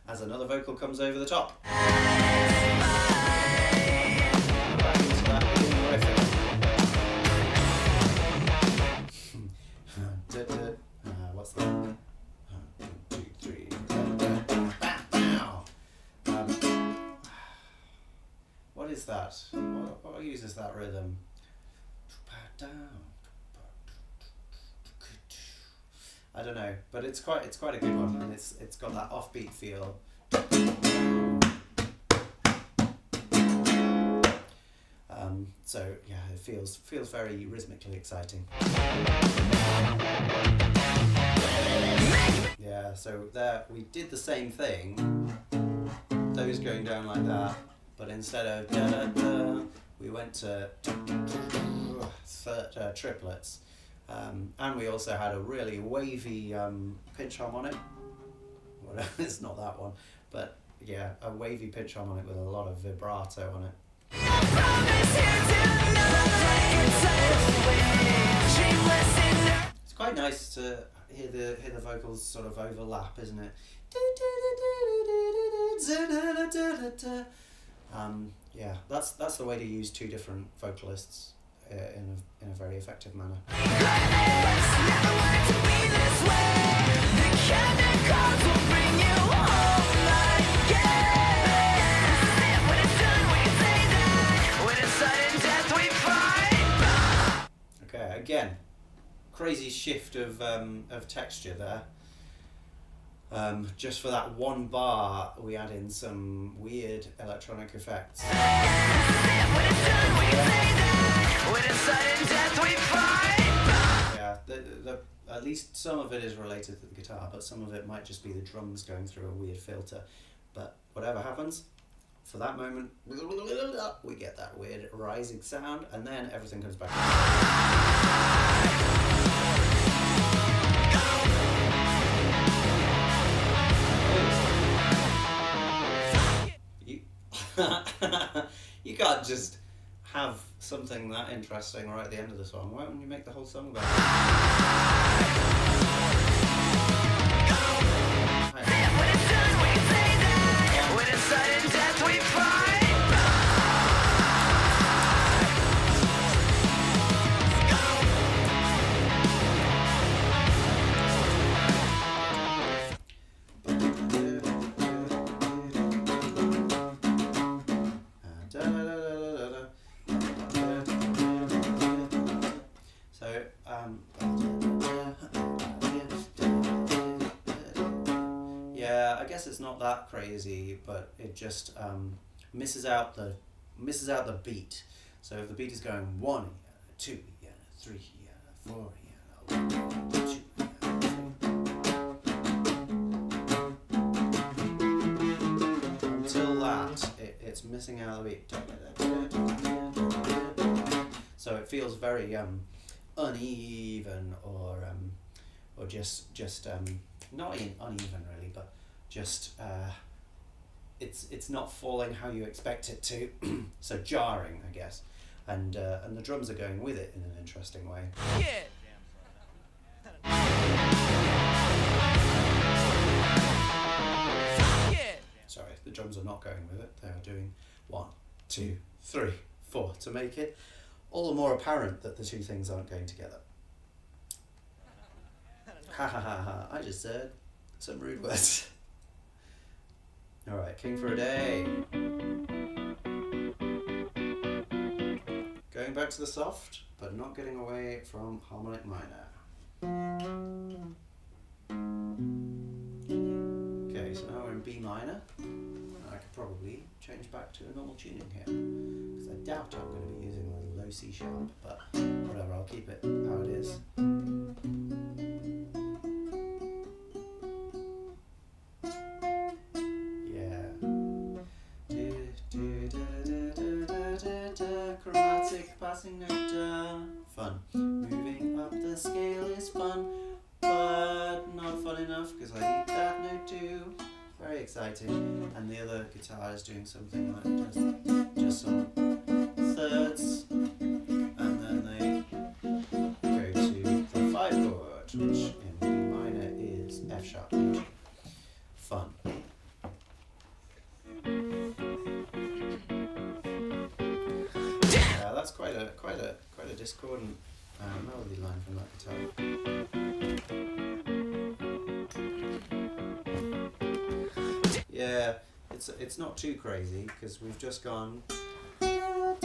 As another vocal comes over the top. Back into that riff. What's that? 1, 2, 3. What is that? What uses that rhythm? I don't know, but it's quite a good one, and it's got that offbeat feel. So yeah, it feels very rhythmically exciting. Yeah, so there we did the same thing. Those going down like that, but instead of da da da, we went to triplets. And we also had a really wavy pinch harmonic. Well, it's not that one, but yeah, a wavy pinch harmonic with a lot of vibrato on it. It's quite nice to hear the vocals sort of overlap, isn't it? Yeah, that's the way to use 2 different vocalists in a very effective manner. Okay, again, crazy shift of texture there. Just for that one bar, we add in some weird electronic effects. Yeah, at least some of it is related to the guitar, but some of it might just be the drums going through a weird filter. But whatever happens, for that moment, we get that weird rising sound, and then everything comes back. You can't just have something that interesting right at the end of the song. Why don't you make the whole song about it? Yeah, I guess it's not that crazy, but it just misses out the beat. So if the beat is going 1, 2, 3, 4, 1, 2. Until that, it's missing out the beat. So it feels very uneven, or just not uneven really, but just it's not falling how you expect it to. So jarring, I guess, and the drums are going with it in an interesting way. Yeah. Sorry, the drums are not going with it. They are doing 1, 2, 3, 4 to make it all the more apparent that the 2 things aren't going together. Ha ha ha ha, I just said some rude words. Alright, King for a Day. Going back to the soft, but not getting away from harmonic minor. Okay, so now we're in B minor. I could probably change back to a normal tuning here, because I doubt I'm going to be using the low C sharp, but whatever, I'll keep it how it is. Yeah. Chromatic passing note, fun. Moving up the scale is fun, but not fun enough because I need that note too. Very exciting. And the other guitar is doing something like just some thirds, and then they go to the 5 chord, which in B minor is F sharp major. Fun. That's quite a discordant melody line from that guitar. Yeah, it's not too crazy because we've just gone, but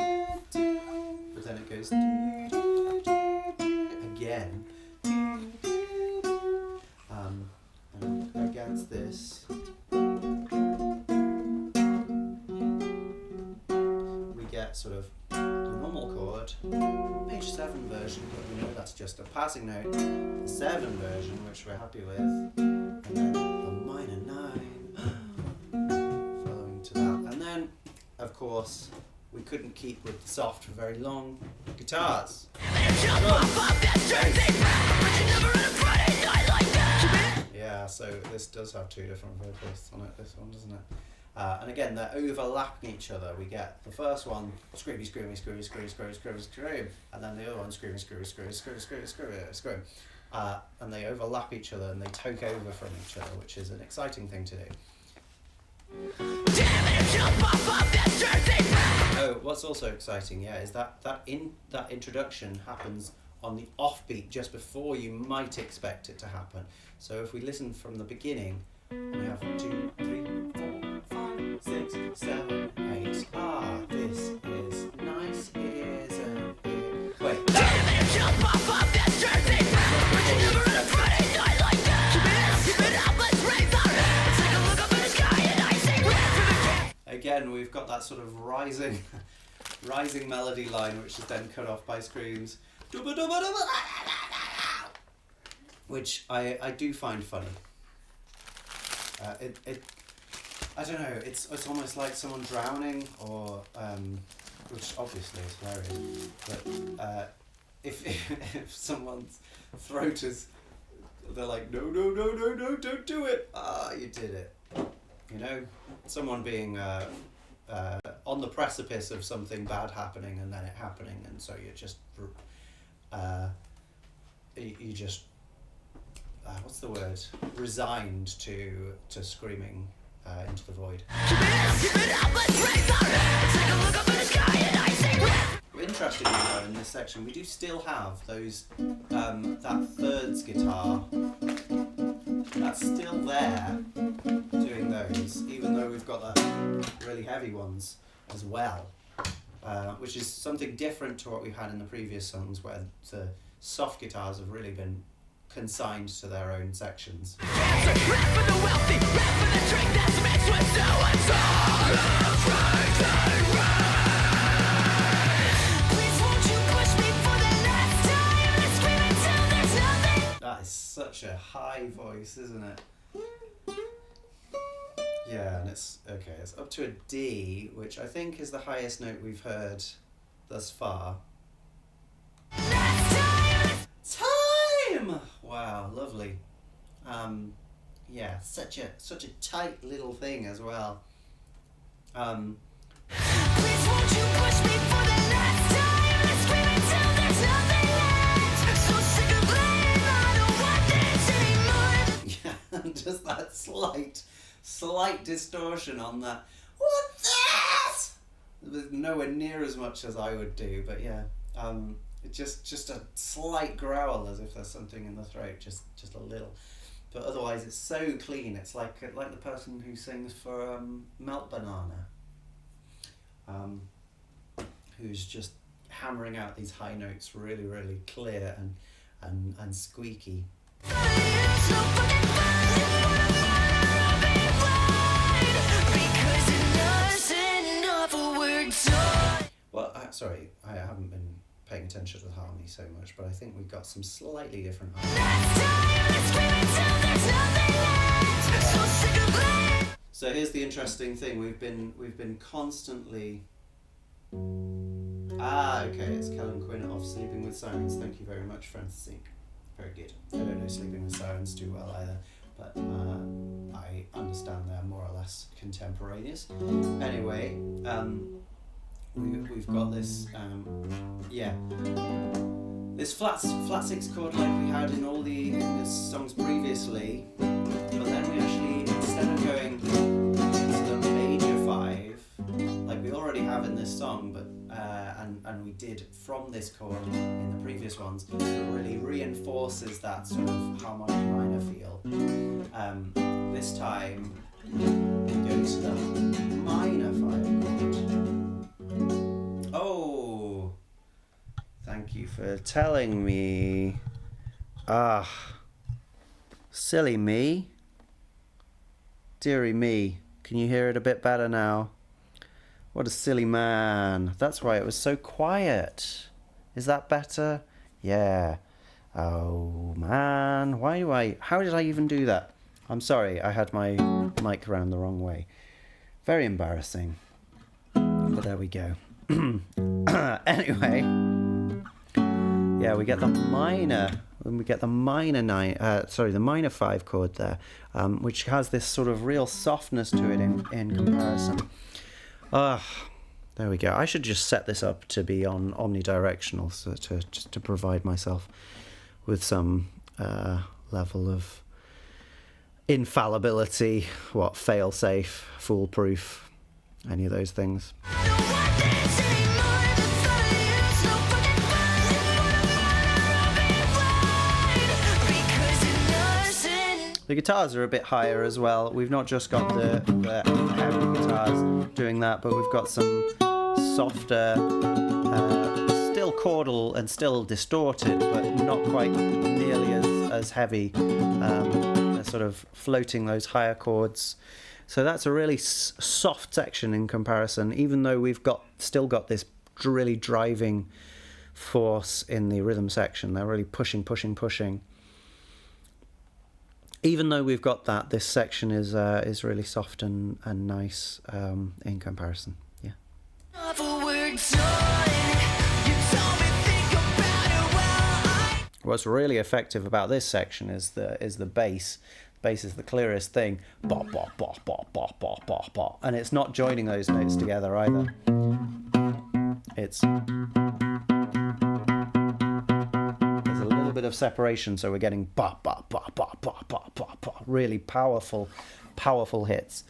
then it goes again, and against this we get sort of the normal chord, page 7 version, but we know that's just a passing note, the 7 version, which we're happy with, and then the minor 9 following to that. And then, of course, we couldn't keep with the soft for very long guitars. Yeah, so this does have 2 different vocalists on it, this one, doesn't it? And again, they're overlapping each other. We get the first one screamy, screamy, screamy, screamy, screamy, screamy, scream, and then the other one screamy, screamy, screamy, screamy, screamy, screamy, scream. And they overlap each other and they take over from each other, which is an exciting thing to do. Oh, what's also exciting, yeah, is that introduction happens on the offbeat just before you might expect it to happen. So if we listen from the beginning, we have 2, 3, 4, 5, 6, 7, 8. Ah, this is nice, isn't it? Wait. Again, we've got that sort of rising melody line, which is then cut off by screams, which I do find funny. I don't know. It's almost like someone drowning, or which obviously is hilarious. But if someone's throat is, they're like, no, don't do it. Ah, you did it. You know, someone being on the precipice of something bad happening and then it happening, and so you're just what's the word? Resigned to screaming into the void. Interestingly though, in this section we do still have those that thirds guitar that's still there doing those, even though we've got the really heavy ones as well, which is something different to what we've had in the previous songs, where the soft guitars have really been consigned to their own sections. That is such a high voice, isn't it? Yeah, and it's up to a D, which I think is the highest note we've heard thus far. Time! Wow, lovely. Yeah, such a tight little thing as well. Please won't you push me for the last time and scream until there's nothing left. So sick of playing, I don't want this anymore. Yeah, and just that slight distortion on that. What's this? Nowhere near as much as I would do, but yeah. just a slight growl as if there's something in the throat, just a little. But otherwise, it's so clean. It's like the person who sings for Melt Banana, who's just hammering out these high notes really, really clear and squeaky. Well, sorry, I haven't been paying attention to the harmony so much, but I think we've got some slightly different harmonies. So here's the interesting thing: we've been constantly. Okay, it's Kellen Quinn of Sleeping with Sirens. Thank you very much, Francine. Very good. I don't know Sleeping with Sirens too well either, but I understand they're more or less contemporaneous. Anyway, we've got this this flat six chord like we had in all the songs previously, but then we actually, instead of going to the major 5 like we already have in this song, but and we did from this chord in the previous ones, it really reinforces that sort of harmonic minor feel. This time we go to the minor 5 chord. Oh, thank you for telling me. Silly me. Dearie me. Can you hear it a bit better now? What a silly man. That's why it was so quiet. Is that better? Yeah. Oh man, how did I even do that? I'm sorry, I had my mic around the wrong way. Very embarrassing. But there we go. Anyway, yeah, we get the minor. When we get the minor the minor 5 chord there, which has this sort of real softness to it in comparison. There we go. I should just set this up to be on omnidirectional, so to provide myself with some level of infallibility, fail-safe, foolproof, any of those things. The guitars are a bit higher as well. We've not just got the heavy guitars doing that, but we've got some softer, still chordal and still distorted, but not quite nearly as heavy, sort of floating those higher chords. So that's a really soft section in comparison, even though we've still got this really driving force in the rhythm section. They're really pushing. Even though we've got that, this section is really soft and nice in comparison. Yeah. What's really effective about this section is the bass. Bass is the clearest thing. Bop, bop, bop, bop, bop, bop, bop, bop. And it's not joining those notes together either. It's a little bit of separation, so we're getting bop, bop, bop, bop, bop, bop, bop, bop. Really powerful hits.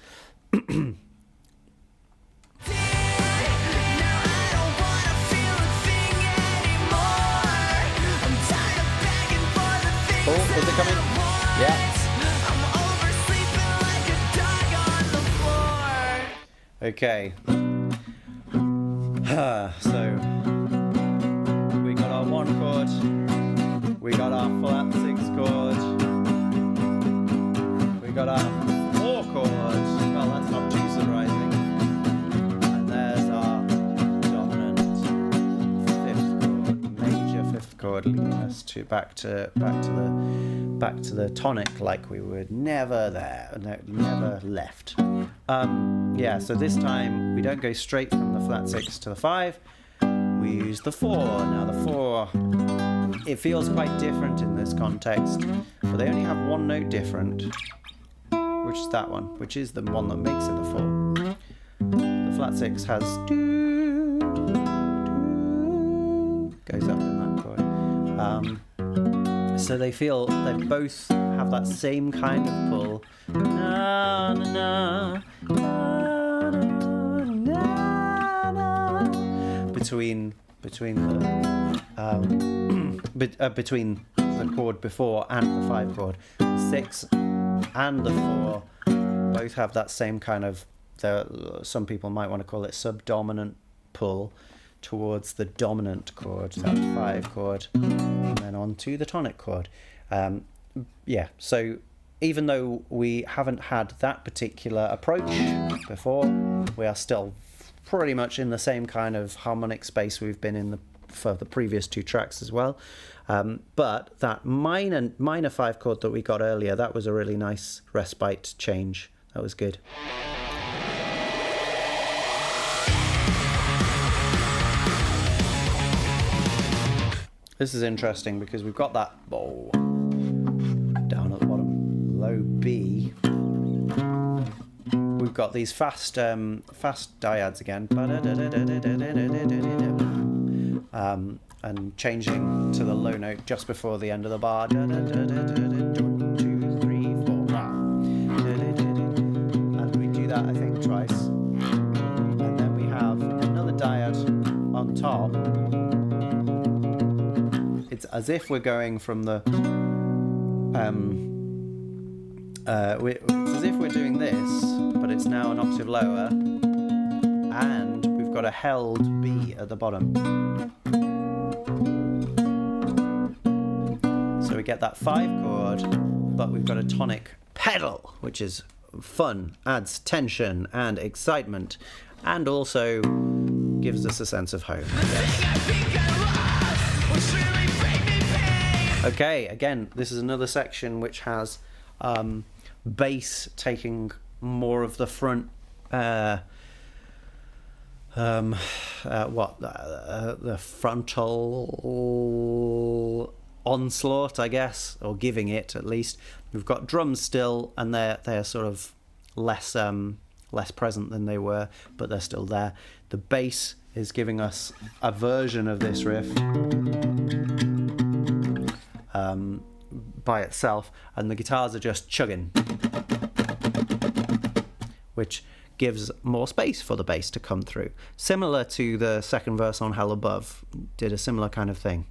Oh, is it coming? Yeah. Okay. So we got our 1 chord, we got our flat 6 chord, we got our 4 chord. Well, that's not too surprising. And there's our dominant 5th chord, major 5th chord, leading us back to the tonic, like we were never left. So this time we don't go straight from the flat 6 to the 5. We use the 4. Now the 4, it feels quite different in this context, but they only have 1 note different, which is that one, which is the one that makes it the 4. The flat 6 has do, goes up in that chord. So they both have that same kind of pull. Na, na, na, na, na, na, na, between the between the chord before and the 5 chord. The 6 and the 4 both have that same kind of, some people might want to call it subdominant pull towards the dominant chord, that 5 chord, and then on to the tonic chord. So even though we haven't had that particular approach before, we are still pretty much in the same kind of harmonic space we've been in for the previous 2 tracks as well. But that minor 5 chord that we got earlier, that was a really nice respite change. That was good. This is interesting because we've got that bow down at the bottom, low B. We've got these fast dyads again, and changing to the low note just before the end of the bar. 1, 2, 3, 4. And we do that, I think, twice. And then we have another dyad on top. It's as if we're going from the it's as if we're doing this, but it's now an octave lower, and we've got a held B at the bottom. So we get that 5 chord, but we've got a tonic pedal, which is fun, adds tension and excitement, and also gives us a sense of home. Okay, again, this is another section which has bass taking more of the front, the frontal onslaught, I guess, or giving it at least. We've got drums still, and they're sort of less present than they were, but they're still there. The bass is giving us a version of this riff by itself, and the guitars are just chugging, which gives more space for the bass to come through. Similar to the second verse on Hell Above, did a similar kind of thing.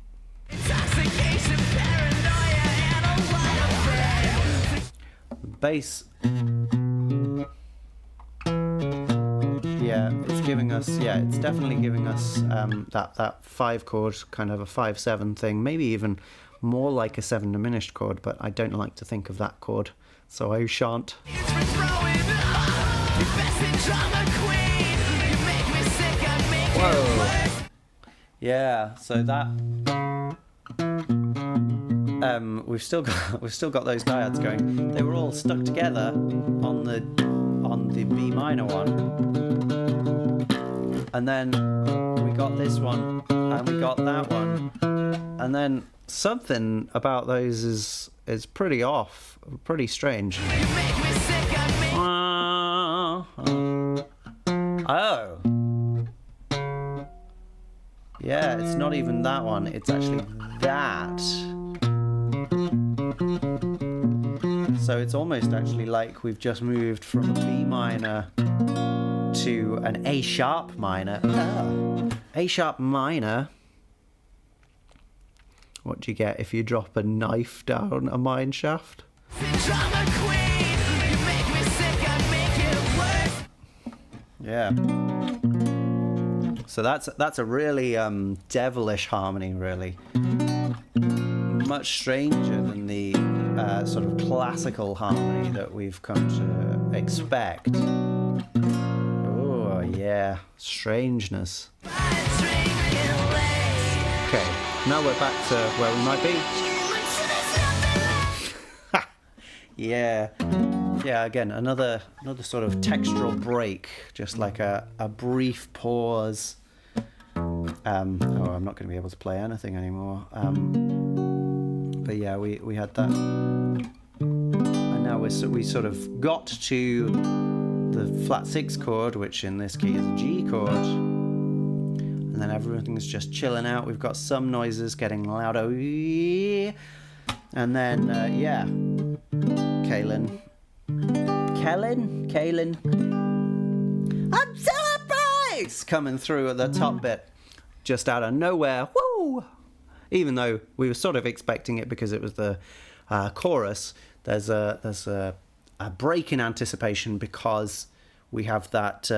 Bass, it's definitely giving us that 5 chord, kind of a 5/7 thing, maybe even more like a 7 diminished chord, but I don't like to think of that chord, so I shan't. Whoa. Yeah, so that we've still got those dyads going. They were all stuck together on the B minor one, and then we got this one, and we got that one, and then something about those is pretty off, pretty strange. Oh. Yeah, it's not even that one, it's actually that. So it's almost actually like we've just moved from a B minor to an A sharp minor. Oh. A sharp minor. What do you get if you drop a knife down a mine shaft? Yeah. So that's a really devilish harmony, really. Much stranger than the sort of classical harmony that we've come to expect. Oh yeah, strangeness. Okay, now we're back to where we might be. Yeah, again, another sort of textural break, just like a brief pause. I'm not going to be able to play anything anymore. But yeah, we had that, and now we sort of got to the flat 6 chord, which in this key is a G chord, and then everything's just chilling out. We've got some noises getting louder, and then Kaylin, I'm so surprised, coming through at the top bit, just out of nowhere. Woo! even though we were sort of expecting it because it was the chorus. There's a break in anticipation because we have that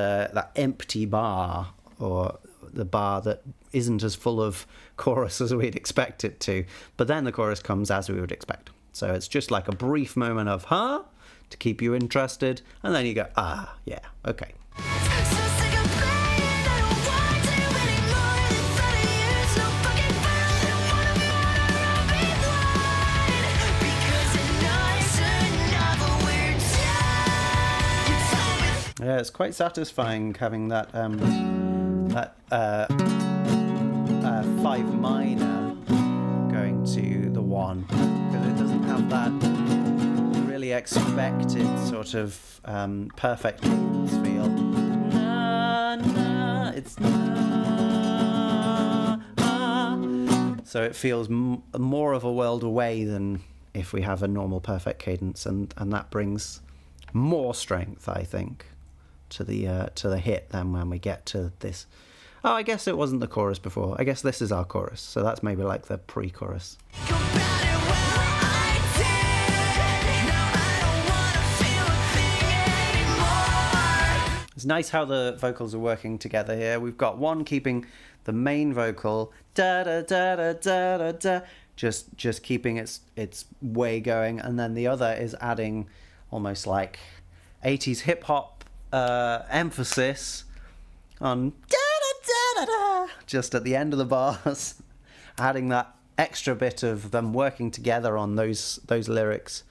empty bar, or the bar that isn't as full of chorus as we'd expect it to. But then the chorus comes as we would expect. So it's just like a brief moment of huh to keep you interested, and then you go, ah, yeah, okay. Yeah, it's quite satisfying having that 5 minor going to the 1, because it doesn't have that really expected sort of perfect cadence feel. Na, na, it's na, ah. So it feels more of a world away than if we have a normal perfect cadence, and that brings more strength, I think, to the hit than when we get to this. Oh, I guess it wasn't the chorus before. I guess this is our chorus, so that's maybe like the pre-chorus. It's nice how the vocals are working together here. We've got one keeping the main vocal da da da da da da da, just keeping its way going, and then the other is adding almost like 80s hip hop emphasis on da da da da da, just at the end of the bars, adding that extra bit of them working together on those lyrics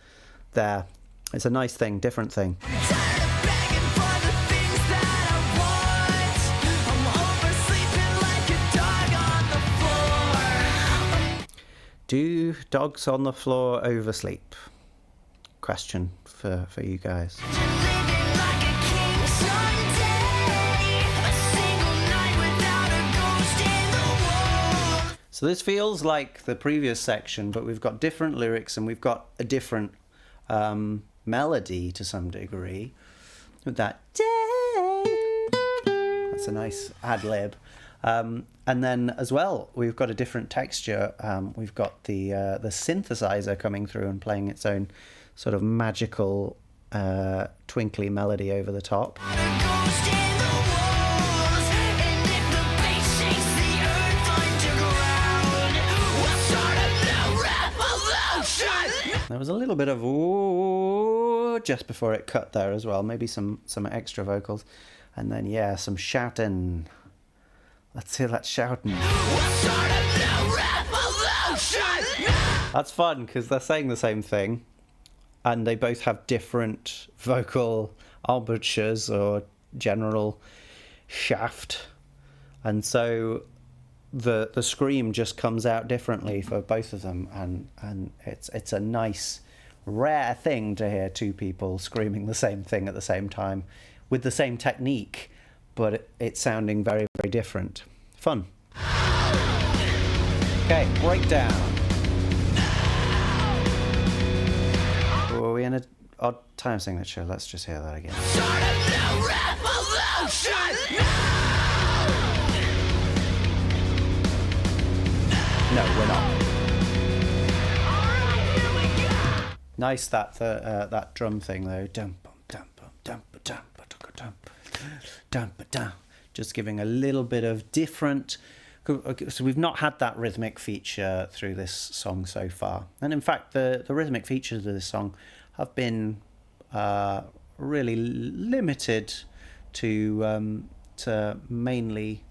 there. It's a nice thing, different thing. Do dogs on the floor oversleep? Question for you guys. So this feels like the previous section, but we've got different lyrics and we've got a different melody to some degree with that day. That's a nice ad-lib. And then as well, we've got a different texture. We've got the synthesizer coming through and playing its own sort of magical twinkly melody over the top. There was a little bit of ooh just before it cut there as well. Maybe some extra vocals. And then, yeah, some shouting. Let's hear that shouting. That's fun because they're saying the same thing, and they both have different vocal embouchures or general shaft, and so the scream just comes out differently for both of them, and it's a nice rare thing to hear two people screaming the same thing at the same time with the same technique, but it's sounding very, very different. Fun. Okay, breakdown. Were we in an odd time signature? Let's just hear that again. No, we're not. Nice that drum thing though. Just giving a little bit of different. So we've not had that rhythmic feature through this song so far, and in fact the rhythmic features of this song have been really limited to mainly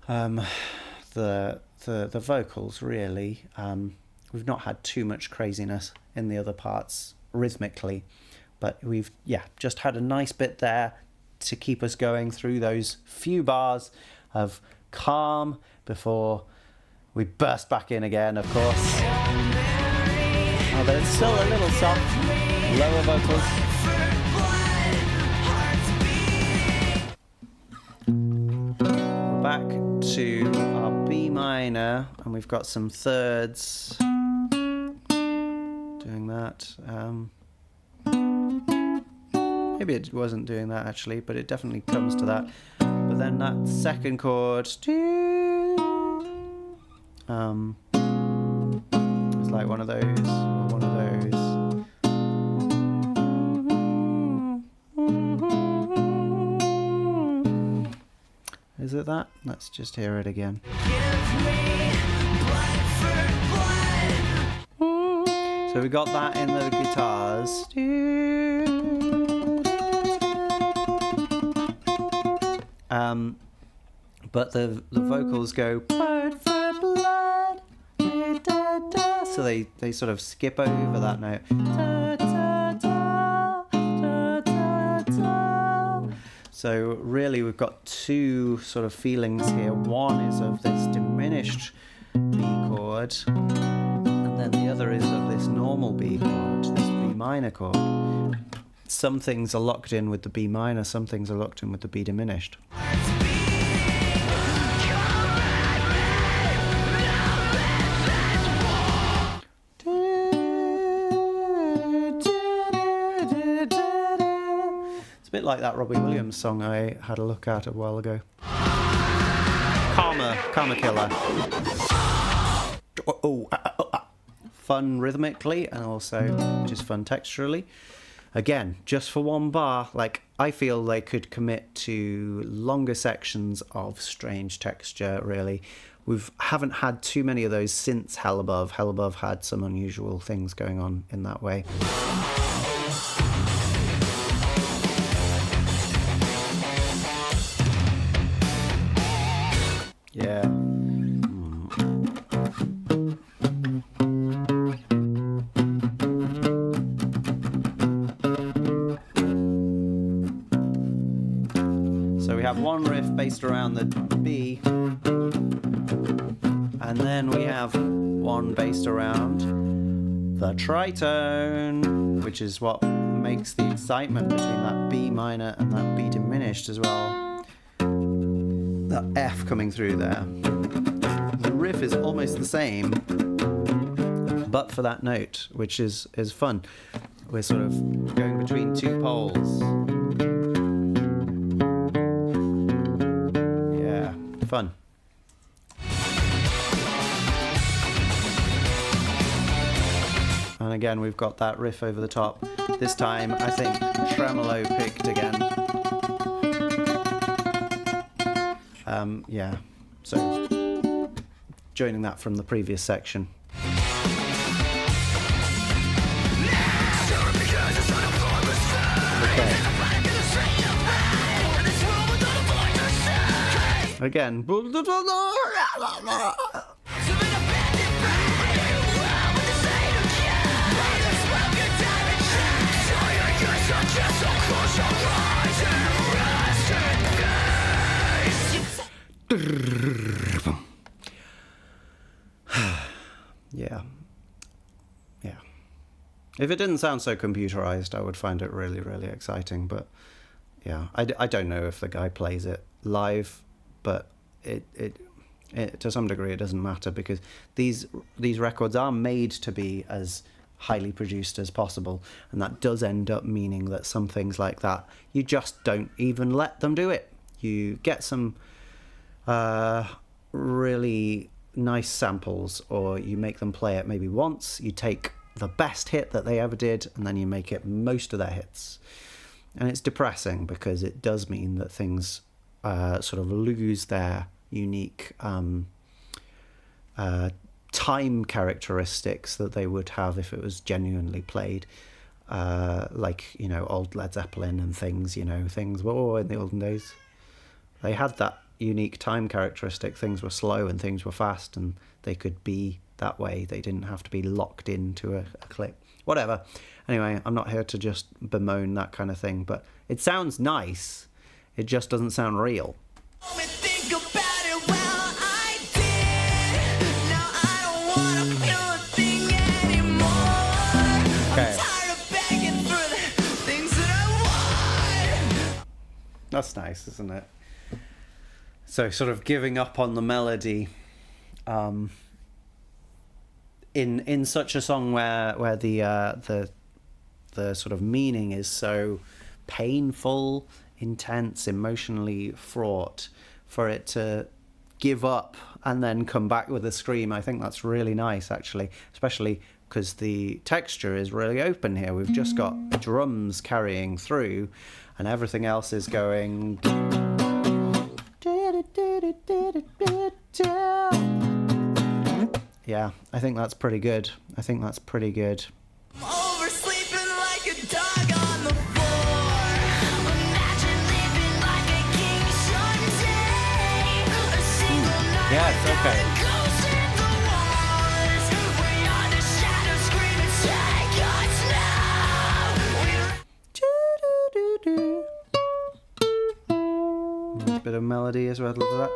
the vocals really. We've not had too much craziness in the other parts rhythmically, but we've just had a nice bit there to keep us going through those few bars of calm before we burst back in again, of course. Oh, but it's still a little soft, lower vocals. We're back to our B minor, and we've got some thirds doing that. Maybe it wasn't doing that actually, but it definitely comes to that. But then that second chord, It's like one of those, or one of those. Is it that? Let's just hear it again. Give me blood for blood. So we got that in the guitars. But the vocals go blood for blood. So they sort of skip over that note. So really we've got two sort of feelings here. One is of this diminished B chord, and then the other is of this normal B chord, this B minor chord. Some things are locked in with the B minor, some things are locked in with the B diminished. It's a bit like that Robbie Williams song I had a look at a while ago. Karma Killer. Fun rhythmically and also just fun texturally. Again, just for one bar, like I feel they could commit to longer sections of strange texture, really. Haven't had too many of those since Hell Above. Hell Above had some unusual things going on in that way. Yeah. So we have one riff based around the B, and then we have one based around the tritone, which is what makes the excitement between that B minor and that B diminished as well. That F coming through there. The riff is almost the same, but for that note, which is fun. We're sort of going between two poles. Yeah, fun. And again, we've got that riff over the top. This time, I think tremolo picked again. Yeah, so joining that from the previous section. Okay. Again. Yeah. If it didn't sound so computerized, I would find it really, really exciting. But yeah, I don't know if the guy plays it live, but it to some degree it doesn't matter, because these records are made to be as highly produced as possible, and that does end up meaning that some things like that you just don't even let them do it. You get some really nice samples, or you make them play it maybe once. You take the best hit that they ever did and then you make it most of their hits, and it's depressing because it does mean that things sort of lose their unique time characteristics that they would have if it was genuinely played, like, you know, old Led Zeppelin and things, you know, things in the olden days, they had that unique time characteristic. Things were slow and things were fast, and they could be that way. They didn't have to be locked into a click. Whatever. Anyway, I'm not here to just bemoan that kind of thing, but it sounds nice. It just doesn't sound real. Okay. That's nice, isn't it? So sort of giving up on the melody in such a song where the sort of meaning is so painful, intense, emotionally fraught, for it to give up and then come back with a scream. I think that's really nice, actually, especially because the texture is really open here. We've just got drums carrying through, and everything else is going. Yeah, I think that's pretty good. Oversleeping like a dog on the floor. Imagine living like a king someday. A single night Yeah, it's okay. ghosts in the wars. We are the shadows screaming, take us now. Nice bit of melody as well. Love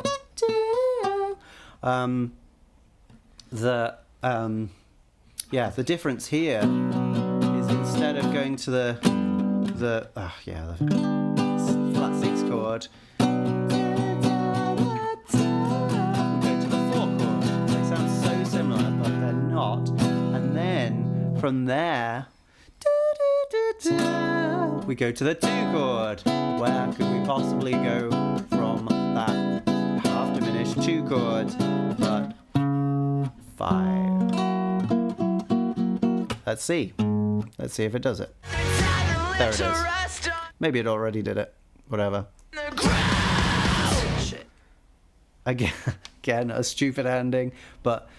that. The difference here is instead of going to the flat 6 chord, we go to the 4 chord. They sound so similar, but they're not. And then from there, we go to the 2 chord. Where could we possibly go from that half diminished 2 chord? But 5. Let's see if it does it. There it is. Maybe it already did it. Whatever. Shit. Again, a stupid ending, but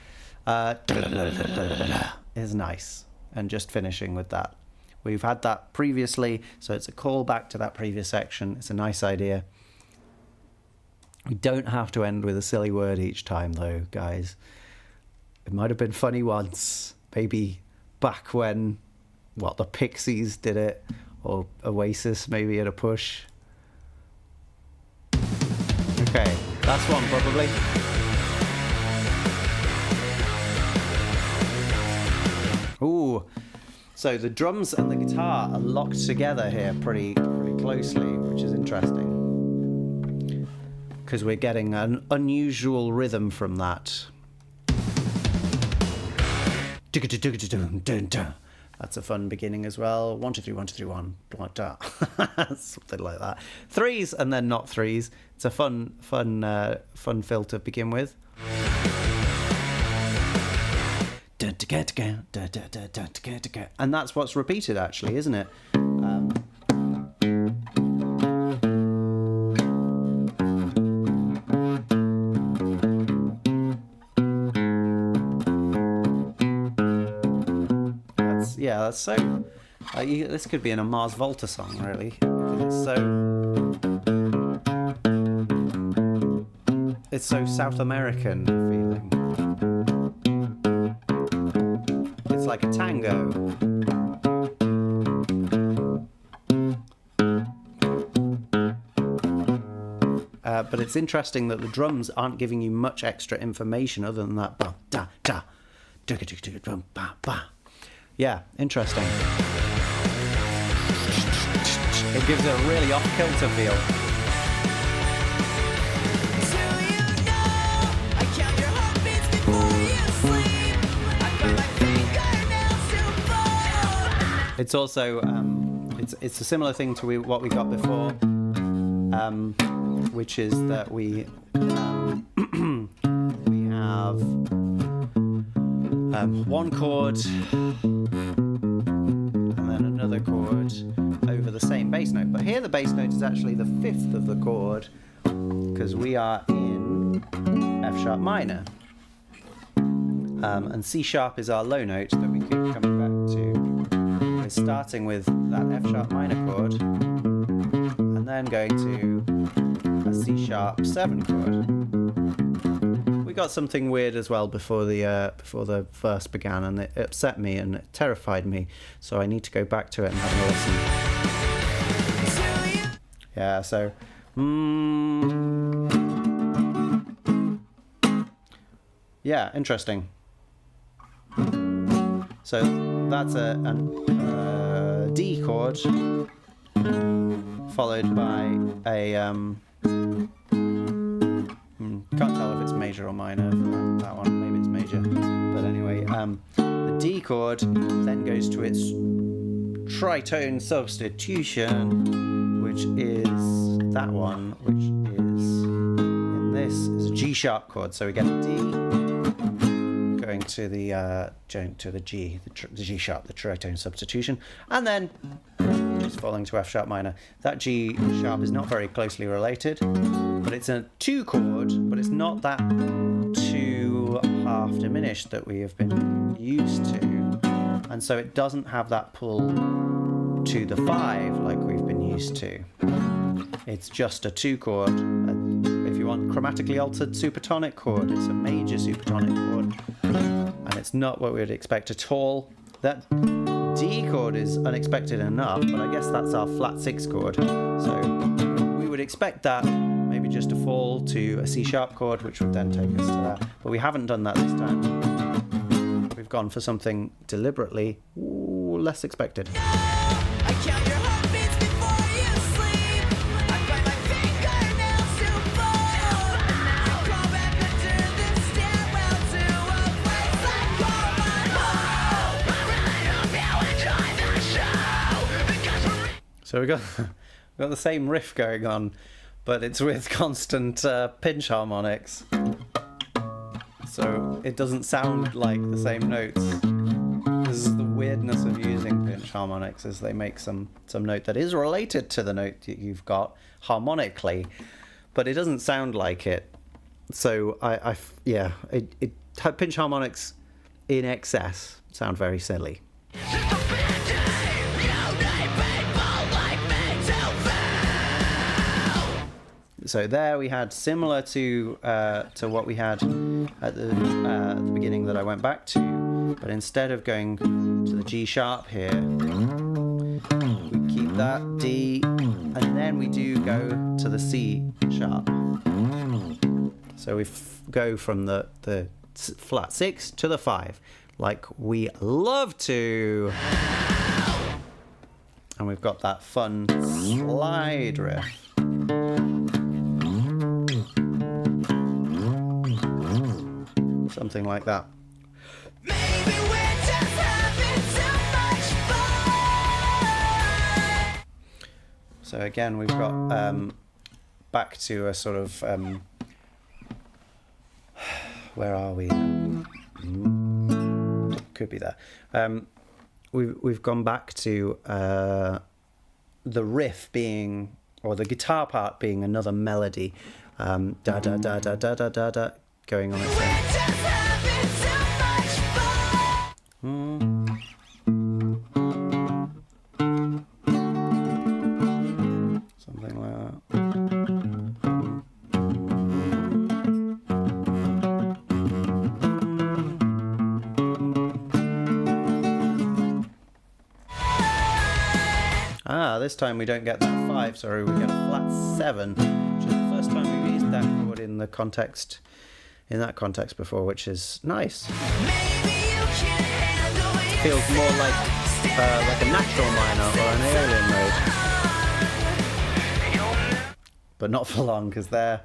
is nice. And just finishing with that. We've had that previously, so it's a callback to that previous section. It's a nice idea. We don't have to end with a silly word each time, though, guys. It might have been funny once, maybe back when, the Pixies did it, or Oasis maybe at a push. Okay, last one probably. Ooh, so the drums and the guitar are locked together here pretty closely, which is interesting. Because we're getting an unusual rhythm from that. That's a fun beginning as well. 1 2 3 1 2 3 1 something like that. 3s and then not 3s. It's a fun fill to begin with. And that's what's repeated, actually, isn't it? That's so. This could be in a Mars Volta song, really. It's so South American feeling. It's like a tango. But it's interesting that the drums aren't giving you much extra information other than that. Ba da da, ba ba. Yeah, interesting. It gives it a really off-kilter feel. It's also it's a similar thing to what we got before, which is that we have one chord and then another chord over the same bass note. But here the bass note is actually the 5th of the chord because we are in F sharp minor. And C sharp is our low note that we keep coming back to. We're starting with that F sharp minor chord and then going to a C sharp 7 chord. We got something weird as well before the verse began, and it upset me and it terrified me, so I need to go back to it and have a listen. Yeah, so yeah, interesting. So that's a D chord followed by a can't tell if it's major or minor for that one. Maybe it's major, but anyway, the D chord then goes to its tritone substitution, which is that one, which is in this is a G sharp chord, so we get a D going to the G, the G sharp, the tritone substitution, and then just falling to F sharp minor. That G sharp is not very closely related, but it's a 2 chord, but it's not that 2 half diminished that we have been used to, and so it doesn't have that pull to the 5 like we've been used to. It's just a 2 chord. If you want chromatically altered supertonic chord, it's a major supertonic chord, and it's not what we would expect at all. That D chord is unexpected enough, but I guess that's our flat 6 chord, so we would expect that maybe just to fall to a C sharp chord, which would then take us to that, but we haven't done that this time. We've gone for something deliberately less expected. I count your heartbeats before you sleep. I bite my fingernails to bone. I crawl back under the stairwell to a place I call my home. I really hope you enjoy the show, because we're So we got the same riff going on, but it's with constant pinch harmonics. So it doesn't sound like the same notes. This is the weirdness of using pinch harmonics, is they make some note that is related to the note that you've got harmonically, but it doesn't sound like it. So pinch harmonics in excess sound very silly. So there we had similar to what we had at the beginning that I went back to, but instead of going to the G sharp here, we keep that D, and then we do go to the C sharp. So we go from the flat 6 to the 5, like we love to. And we've got that fun slide riff. Something like that. maybe we're just having too much fun. So again, we've got back to a sort of where are we? Could be there. We've gone back to the riff being, or the guitar part being, another melody, da da da da da da da da, going on its own. We're just having too much fun. Something like that. This time we don't get that 5, sorry, we get a flat 7, which is the first time we've used that chord in that context before, which is nice. Maybe you can handle it. Feels more like a natural minor or an alien mode, but not for long, because there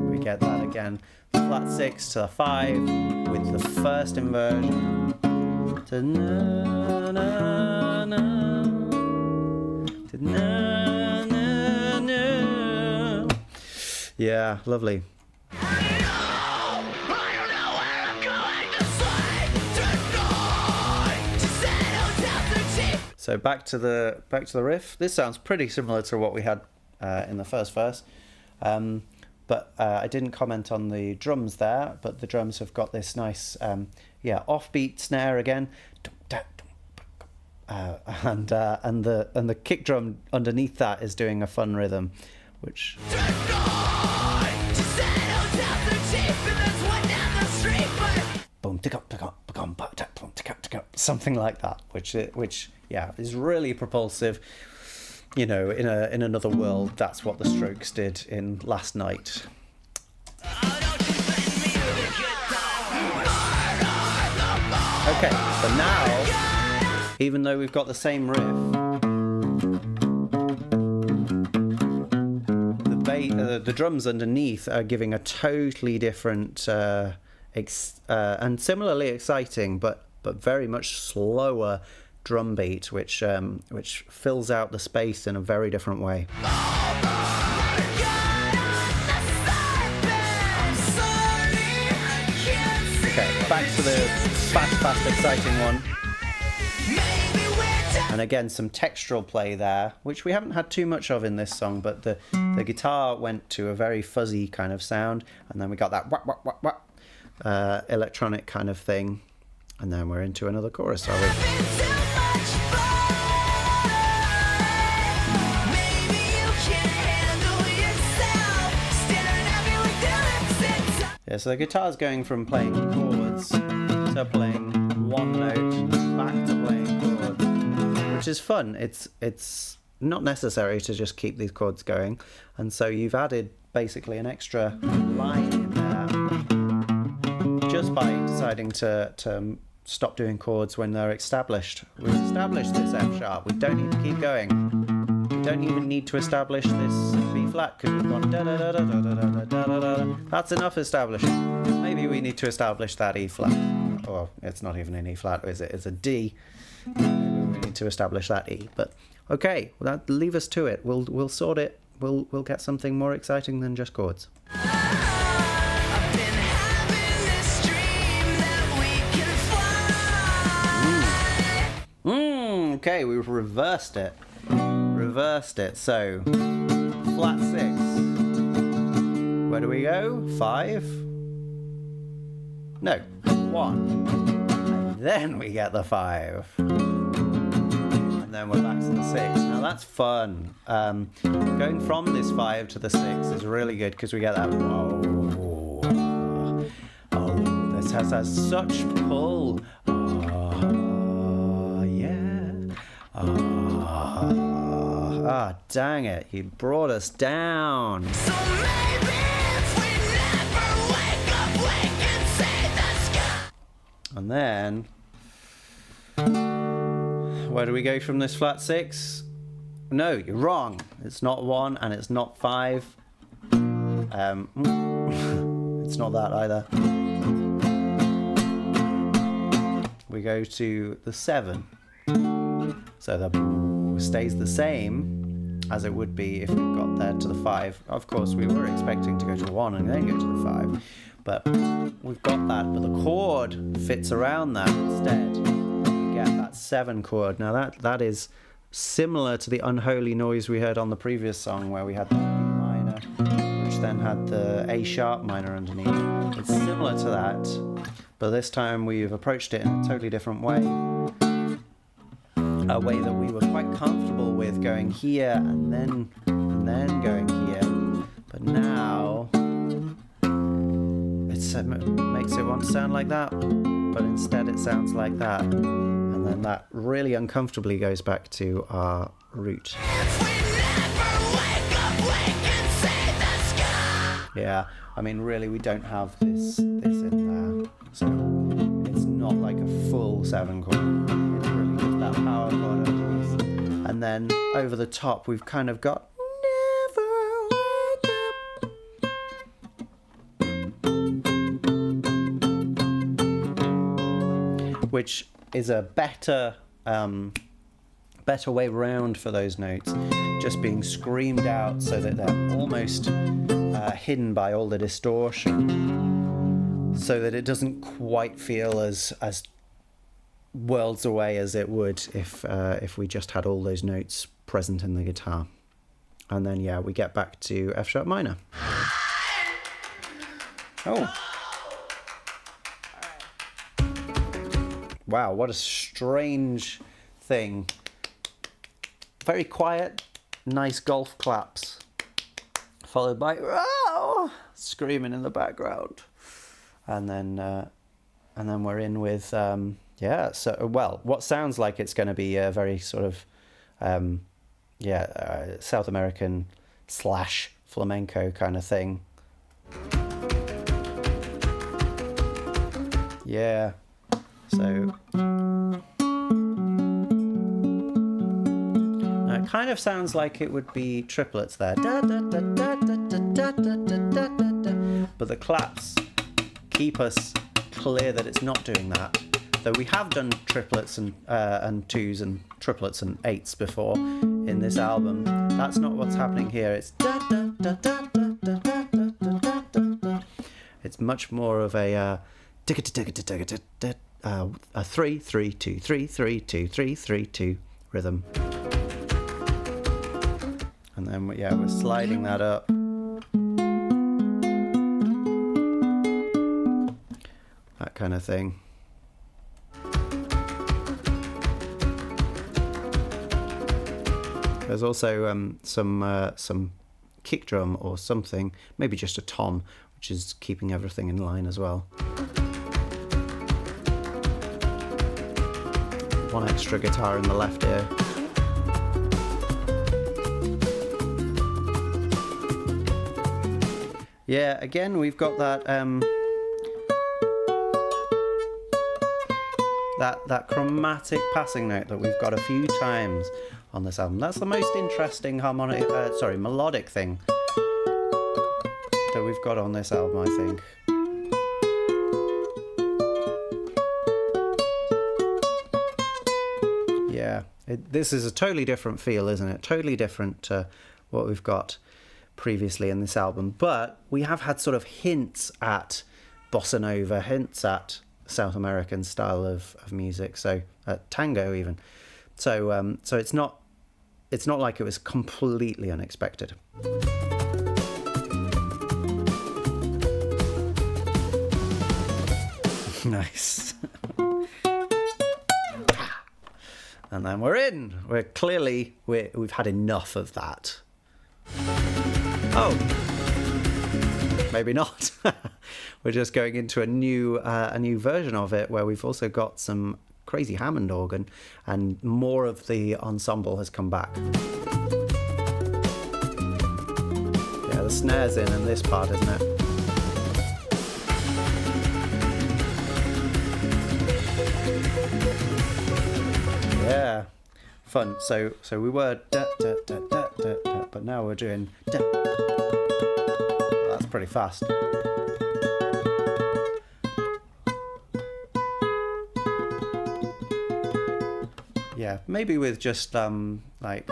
we get that again, flat 6 to the 5 with the first inversion to na na na to na na na. Yeah, lovely. So back to the riff. This sounds pretty similar to what we had in the first verse, but I didn't comment on the drums there. But the drums have got this nice, offbeat snare again, and the kick drum underneath that is doing a fun rhythm, which. Something like that, which is really propulsive. You know, in another world, that's what the Strokes did in Last Night. Okay, so now, even though we've got the same riff, the drums underneath are giving a totally different and similarly exciting, but very much slower drum beat, which fills out the space in a very different way. Okay, back to the fast, exciting one. And again, some textural play there, which we haven't had too much of in this song, but the guitar went to a very fuzzy kind of sound, and then we got that wah, wah, wah, wah, electronic kind of thing, and then we're into another chorus, are we? Yeah, so the guitar's going from playing chords to playing one note back to playing chords, which is fun. It's not necessary to just keep these chords going, and so you've added basically an extra line in there just by deciding to stop doing chords when they're established. We've established this F sharp. We don't need to keep going. We don't even need to establish this B flat because we've gone da da da da da da da da da da. That's enough establishing. Maybe we need to establish that E flat. Or it's not even an E flat, is it? It's a D. Maybe we need to establish that E. But okay, well, leave us to it. We'll sort it. We'll get something more exciting than just chords. Okay, we've reversed it. So, flat 6. Where do we go? 5? No, 1. And then we get the 5. And then we're back to the 6. Now that's fun. Going from this 5 to the 6 is really good because we get that. Whoa. Oh, this has such pull. Ah, dang it, you brought us down. So maybe if we never wake up, we can see the sky. And then, where do we go from this flat 6? No, you're wrong. It's not 1 and it's not 5. It's not that either. We go to the 7. So the stays the same as it would be if we got there to the 5. Of course, we were expecting to go to 1 and then go to the 5. But we've got that, but the chord fits around that instead. We get that 7 chord. Now that is similar to the unholy noise we heard on the previous song where we had the B minor, which then had the A sharp minor underneath. It's similar to that, but this time we've approached it in a totally different way. A way that we were quite comfortable with going here and then going here, but now it makes it want to sound like that, but instead it sounds like that, and then that really uncomfortably goes back to our root. Yeah, I mean really we don't have this in there, so it's not like a full 7 chord. It's really just that power chord underneath. And then over the top we've kind of got never wake up, which is a better way round for those notes, just being screamed out so that they're almost hidden by all the distortion, so that it doesn't quite feel as worlds away as it would if we just had all those notes present in the guitar. And then yeah, we get back to F sharp minor. Oh. Wow, what a strange thing. Very quiet, nice golf claps, followed by screaming in the background, and then we're in with what sounds like it's going to be a very sort of South American / flamenco kind of thing. Yeah, so it kind of sounds like it would be triplets there, da, da, da, da, da, da, da, da, da, da. But the claps keep us clear that it's not doing that. Though we have done triplets and 2s and triplets and 8s before in this album, that's not what's happening here. It's da da It's much more of a 3 3 2 3 3 2 3 3 2 rhythm. And then we're sliding that up. That kind of thing. There's also some kick drum or something, maybe just a tom, which is keeping everything in line as well. One extra guitar in the left ear. Yeah, again we've got that that chromatic passing note that we've got a few times on this album. That's the most interesting melodic thing that we've got on this album, I think. Yeah, this is a totally different feel, isn't it? Totally different to what we've got previously in this album. But we have had sort of hints at bossa nova, hints at South American style of music, so tango even. So it's not like it was completely unexpected. Nice. And then we're in. We've had enough of that. Oh, maybe not. We're just going into a new version of it where we've also got some crazy Hammond organ and more of the ensemble has come back. Yeah, the snare's in this part, isn't it? Yeah, fun. So we were da, da, da, da, da, da, but now we're doing da. Well, that's pretty fast. Yeah, maybe with just like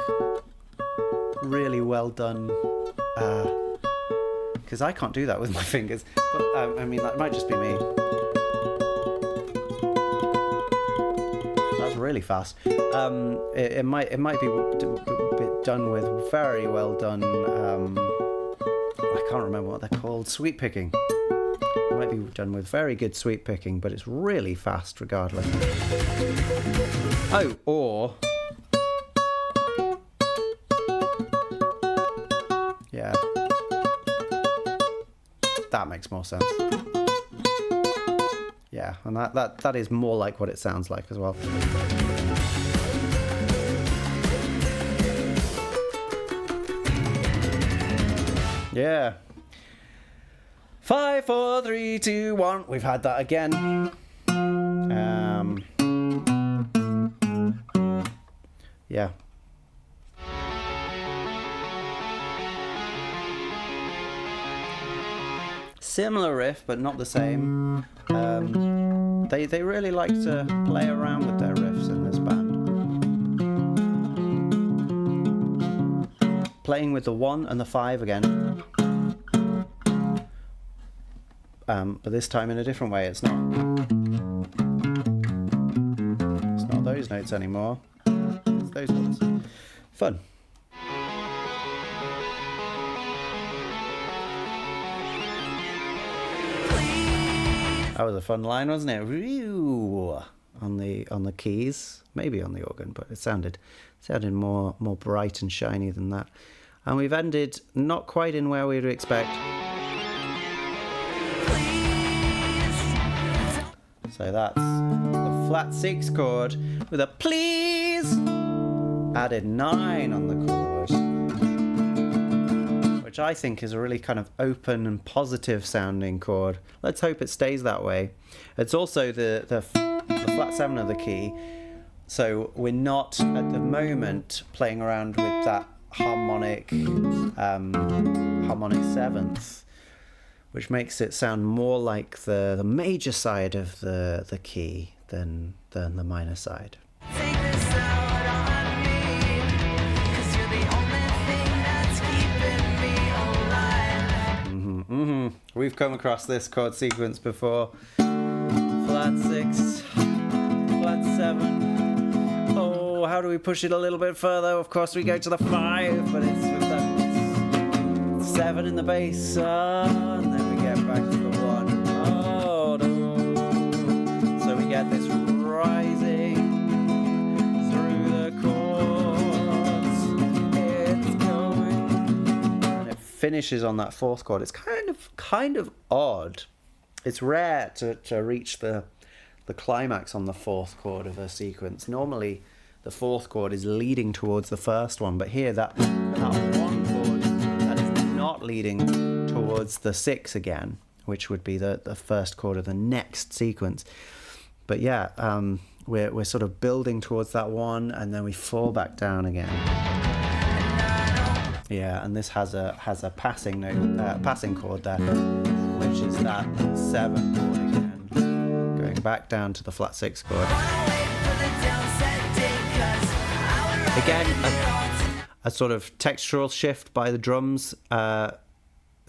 really well done, because I can't do that with my fingers, but I mean that might just be me. That's really fast. It might be done with very well done, I can't remember what they're called, sweep picking. It might be done with very good sweep picking, but it's really fast regardless. Oh, or yeah, that makes more sense. Yeah, and that is more like what it sounds like as well. Yeah. 5, 4, 3, 2, 1. We've had that again. Yeah. Similar riff, but not the same. They really like to play around with their riffs in this band. Playing with the 1 and the 5 again. But this time in a different way. It's not those notes anymore. It's those ones. Fun. That was a fun line, wasn't it? On the keys, maybe on the organ, but it sounded more bright and shiny than that. And we've ended not quite in where we'd expect. So that's the flat 6 chord with a please, added 9 on the chord, which I think is a really kind of open and positive sounding chord. Let's hope it stays that way. It's also the flat 7 of the key, so we're not at the moment playing around with that harmonic 7th, which makes it sound more like the major side of the key than the minor side. Take this out on me, 'cause you're the only thing that's keeping me alive. We've come across this chord sequence before. Flat 6, flat 7. Oh, how do we push it a little bit further? Of course we go to the 5, but it's with that 7 in the bass. And then we get back to the 1. Oh, no. So we get this rising through the chords. It's going. And it finishes on that 4th chord. It's kind of odd. It's rare to reach the climax on the 4th chord of a sequence. Normally, the 4th chord is leading towards the 1st one, but here that 1 chord that is not leading towards the 6 again, which would be the 1st chord of the next sequence. But yeah, we're sort of building towards that 1, and then we fall back down again. Yeah, and this has a passing note, passing chord there, which is that 7 chord again, going back down to the flat 6 chord. Again, a sort of textural shift by the drums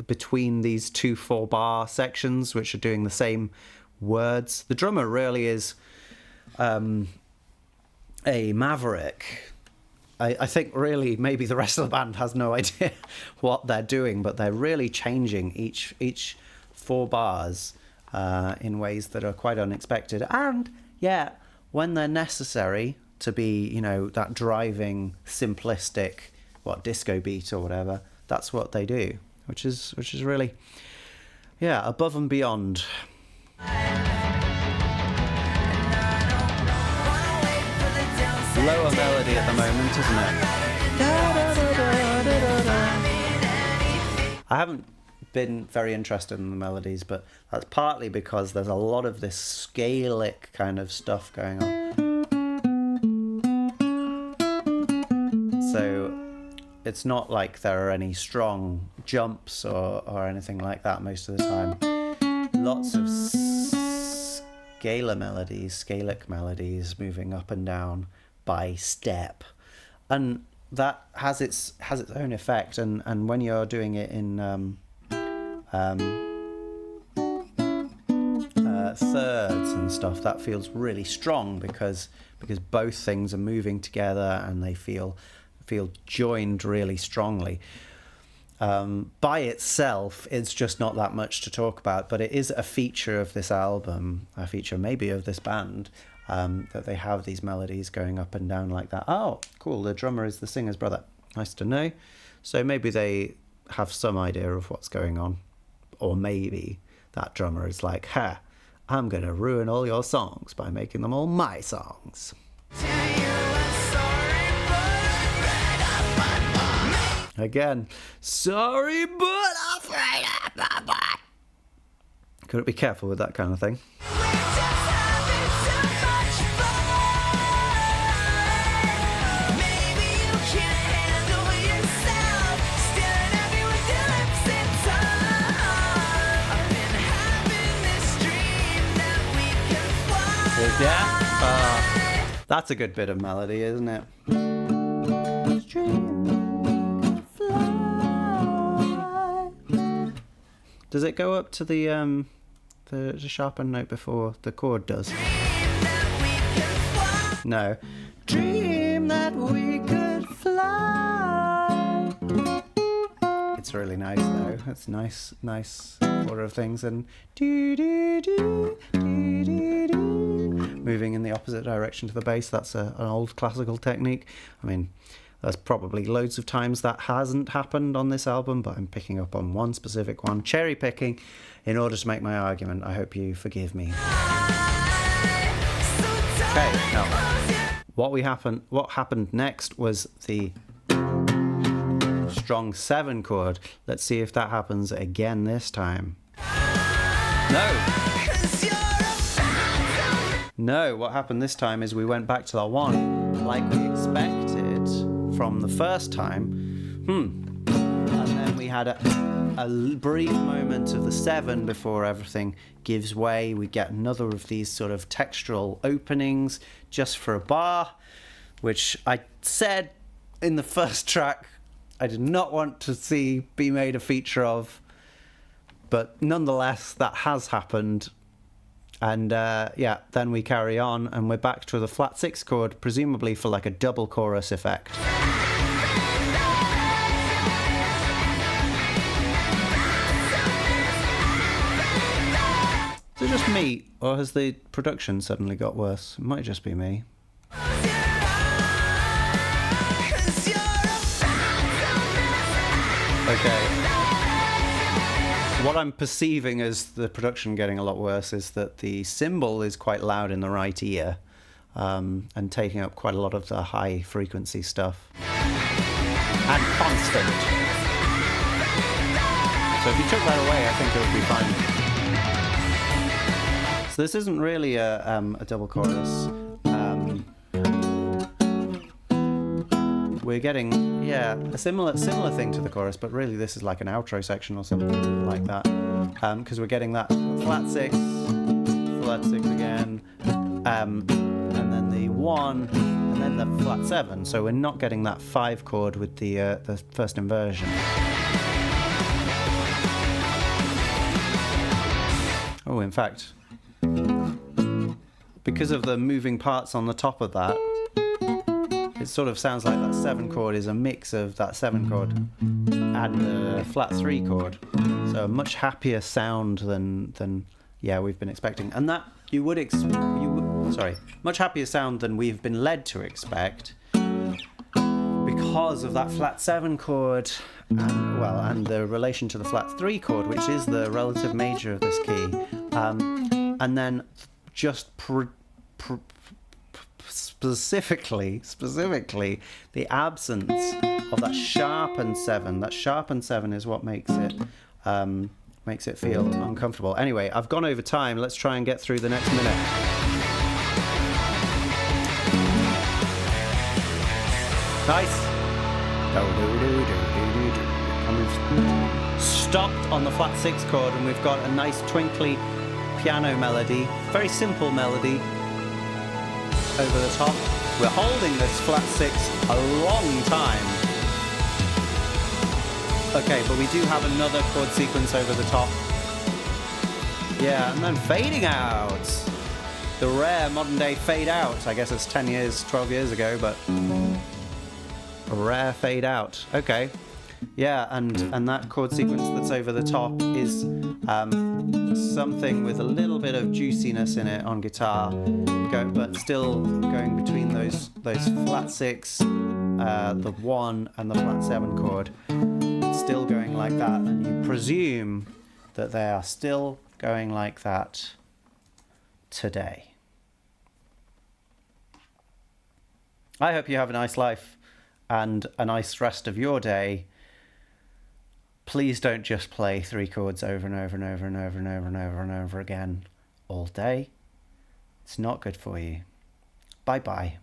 between these 2 4-bar sections, which are doing the same words. The drummer really is a maverick. I think really maybe the rest of the band has no idea what they're doing, but they're really changing each 4 bars in ways that are quite unexpected. And yeah, when they're necessary to be, you know, that driving, simplistic, disco beat or whatever, that's what they do, which is really, yeah, above and beyond. Lower melody at the moment, isn't it? I haven't been very interested in the melodies, but that's partly because there's a lot of this scalic kind of stuff going on. So it's not like there are any strong jumps or anything like that most of the time. Lots of scalic melodies moving up and down by step, and that has its own effect, and when you're doing it in thirds and stuff, that feels really strong because both things are moving together and they feel joined really strongly. By itself, it's just not that much to talk about, but it is a feature of this album, a feature maybe of this band, that they have these melodies going up and down like that. Oh, cool, the drummer is the singer's brother. Nice to know. So maybe they have some idea of what's going on. Or maybe that drummer is like, ha, I'm going to ruin all your songs by making them all my songs. Again, sorry, but afraid of my butt. Gotta be careful with that kind of thing. Yeah, that's a good bit of melody, isn't it? Does it go up to the sharpened note before the chord does? No. Dream that we could fly. It's really nice though. It's nice order of things, and moving in the opposite direction to the bass. That's an old classical technique. I mean, there's probably loads of times that hasn't happened on this album, but I'm picking up on one specific one, cherry picking, in order to make my argument. I hope you forgive me. Okay, now what happened next was the strong 7 chord. Let's see if that happens again this time. No, what happened this time is we went back to the 1 like we expected from the first time. And then we had a brief moment of the 7 before everything gives way. We get another of these sort of textural openings just for a bar, which I said in the first track I did not want to see be made a feature of, But nonetheless, that has happened. And yeah, then we carry on and we're back to the flat 6 chord, presumably for like a double chorus effect. Is it just me, or has the production suddenly got worse? It might just be me. Okay. What I'm perceiving as the production getting a lot worse is that the cymbal is quite loud in the right ear, and taking up quite a lot of the high frequency stuff. And constant. So if you took that away, I think it would be fine. So this isn't really a double chorus. We're getting, yeah, a similar thing to the chorus, but really this is like an outro section or something like that. Because we're getting that flat 6 again, and then the 1, and then the flat 7. So we're not getting that 5 chord with the first inversion. Oh, in fact, because of the moving parts on the top of that, it sort of sounds like that 7 chord is a mix of that 7 chord and the flat 3 chord. So a much happier sound than yeah, we've been expecting. And that much happier sound than we've been led to expect because of that flat 7 chord and the relation to the flat 3 chord, which is the relative major of this key. And then just specifically the absence of that sharpened 7. That sharpened 7 is what makes it feel uncomfortable. Anyway, I've gone over time. Let's try and get through the next minute. Nice. And we've stopped on the flat 6 chord, and we've got a nice twinkly piano melody, very simple melody over the top. We're holding this flat 6 a long time. Okay, but we do have another chord sequence over the top. Yeah, and then fading out. The rare modern day fade out. I guess it's 10 years, 12 years ago, but a rare fade out. Okay. Yeah, and that chord sequence that's over the top is something with a little bit of juiciness in it on guitar, but still going between those flat 6, the 1 and the flat 7 chord. Still going like that, and you presume that they are still going like that today. I hope you have a nice life and a nice rest of your day. Please don't just play 3 chords over and over and over and over and over and over and over again all day. It's not good for you. Bye-bye.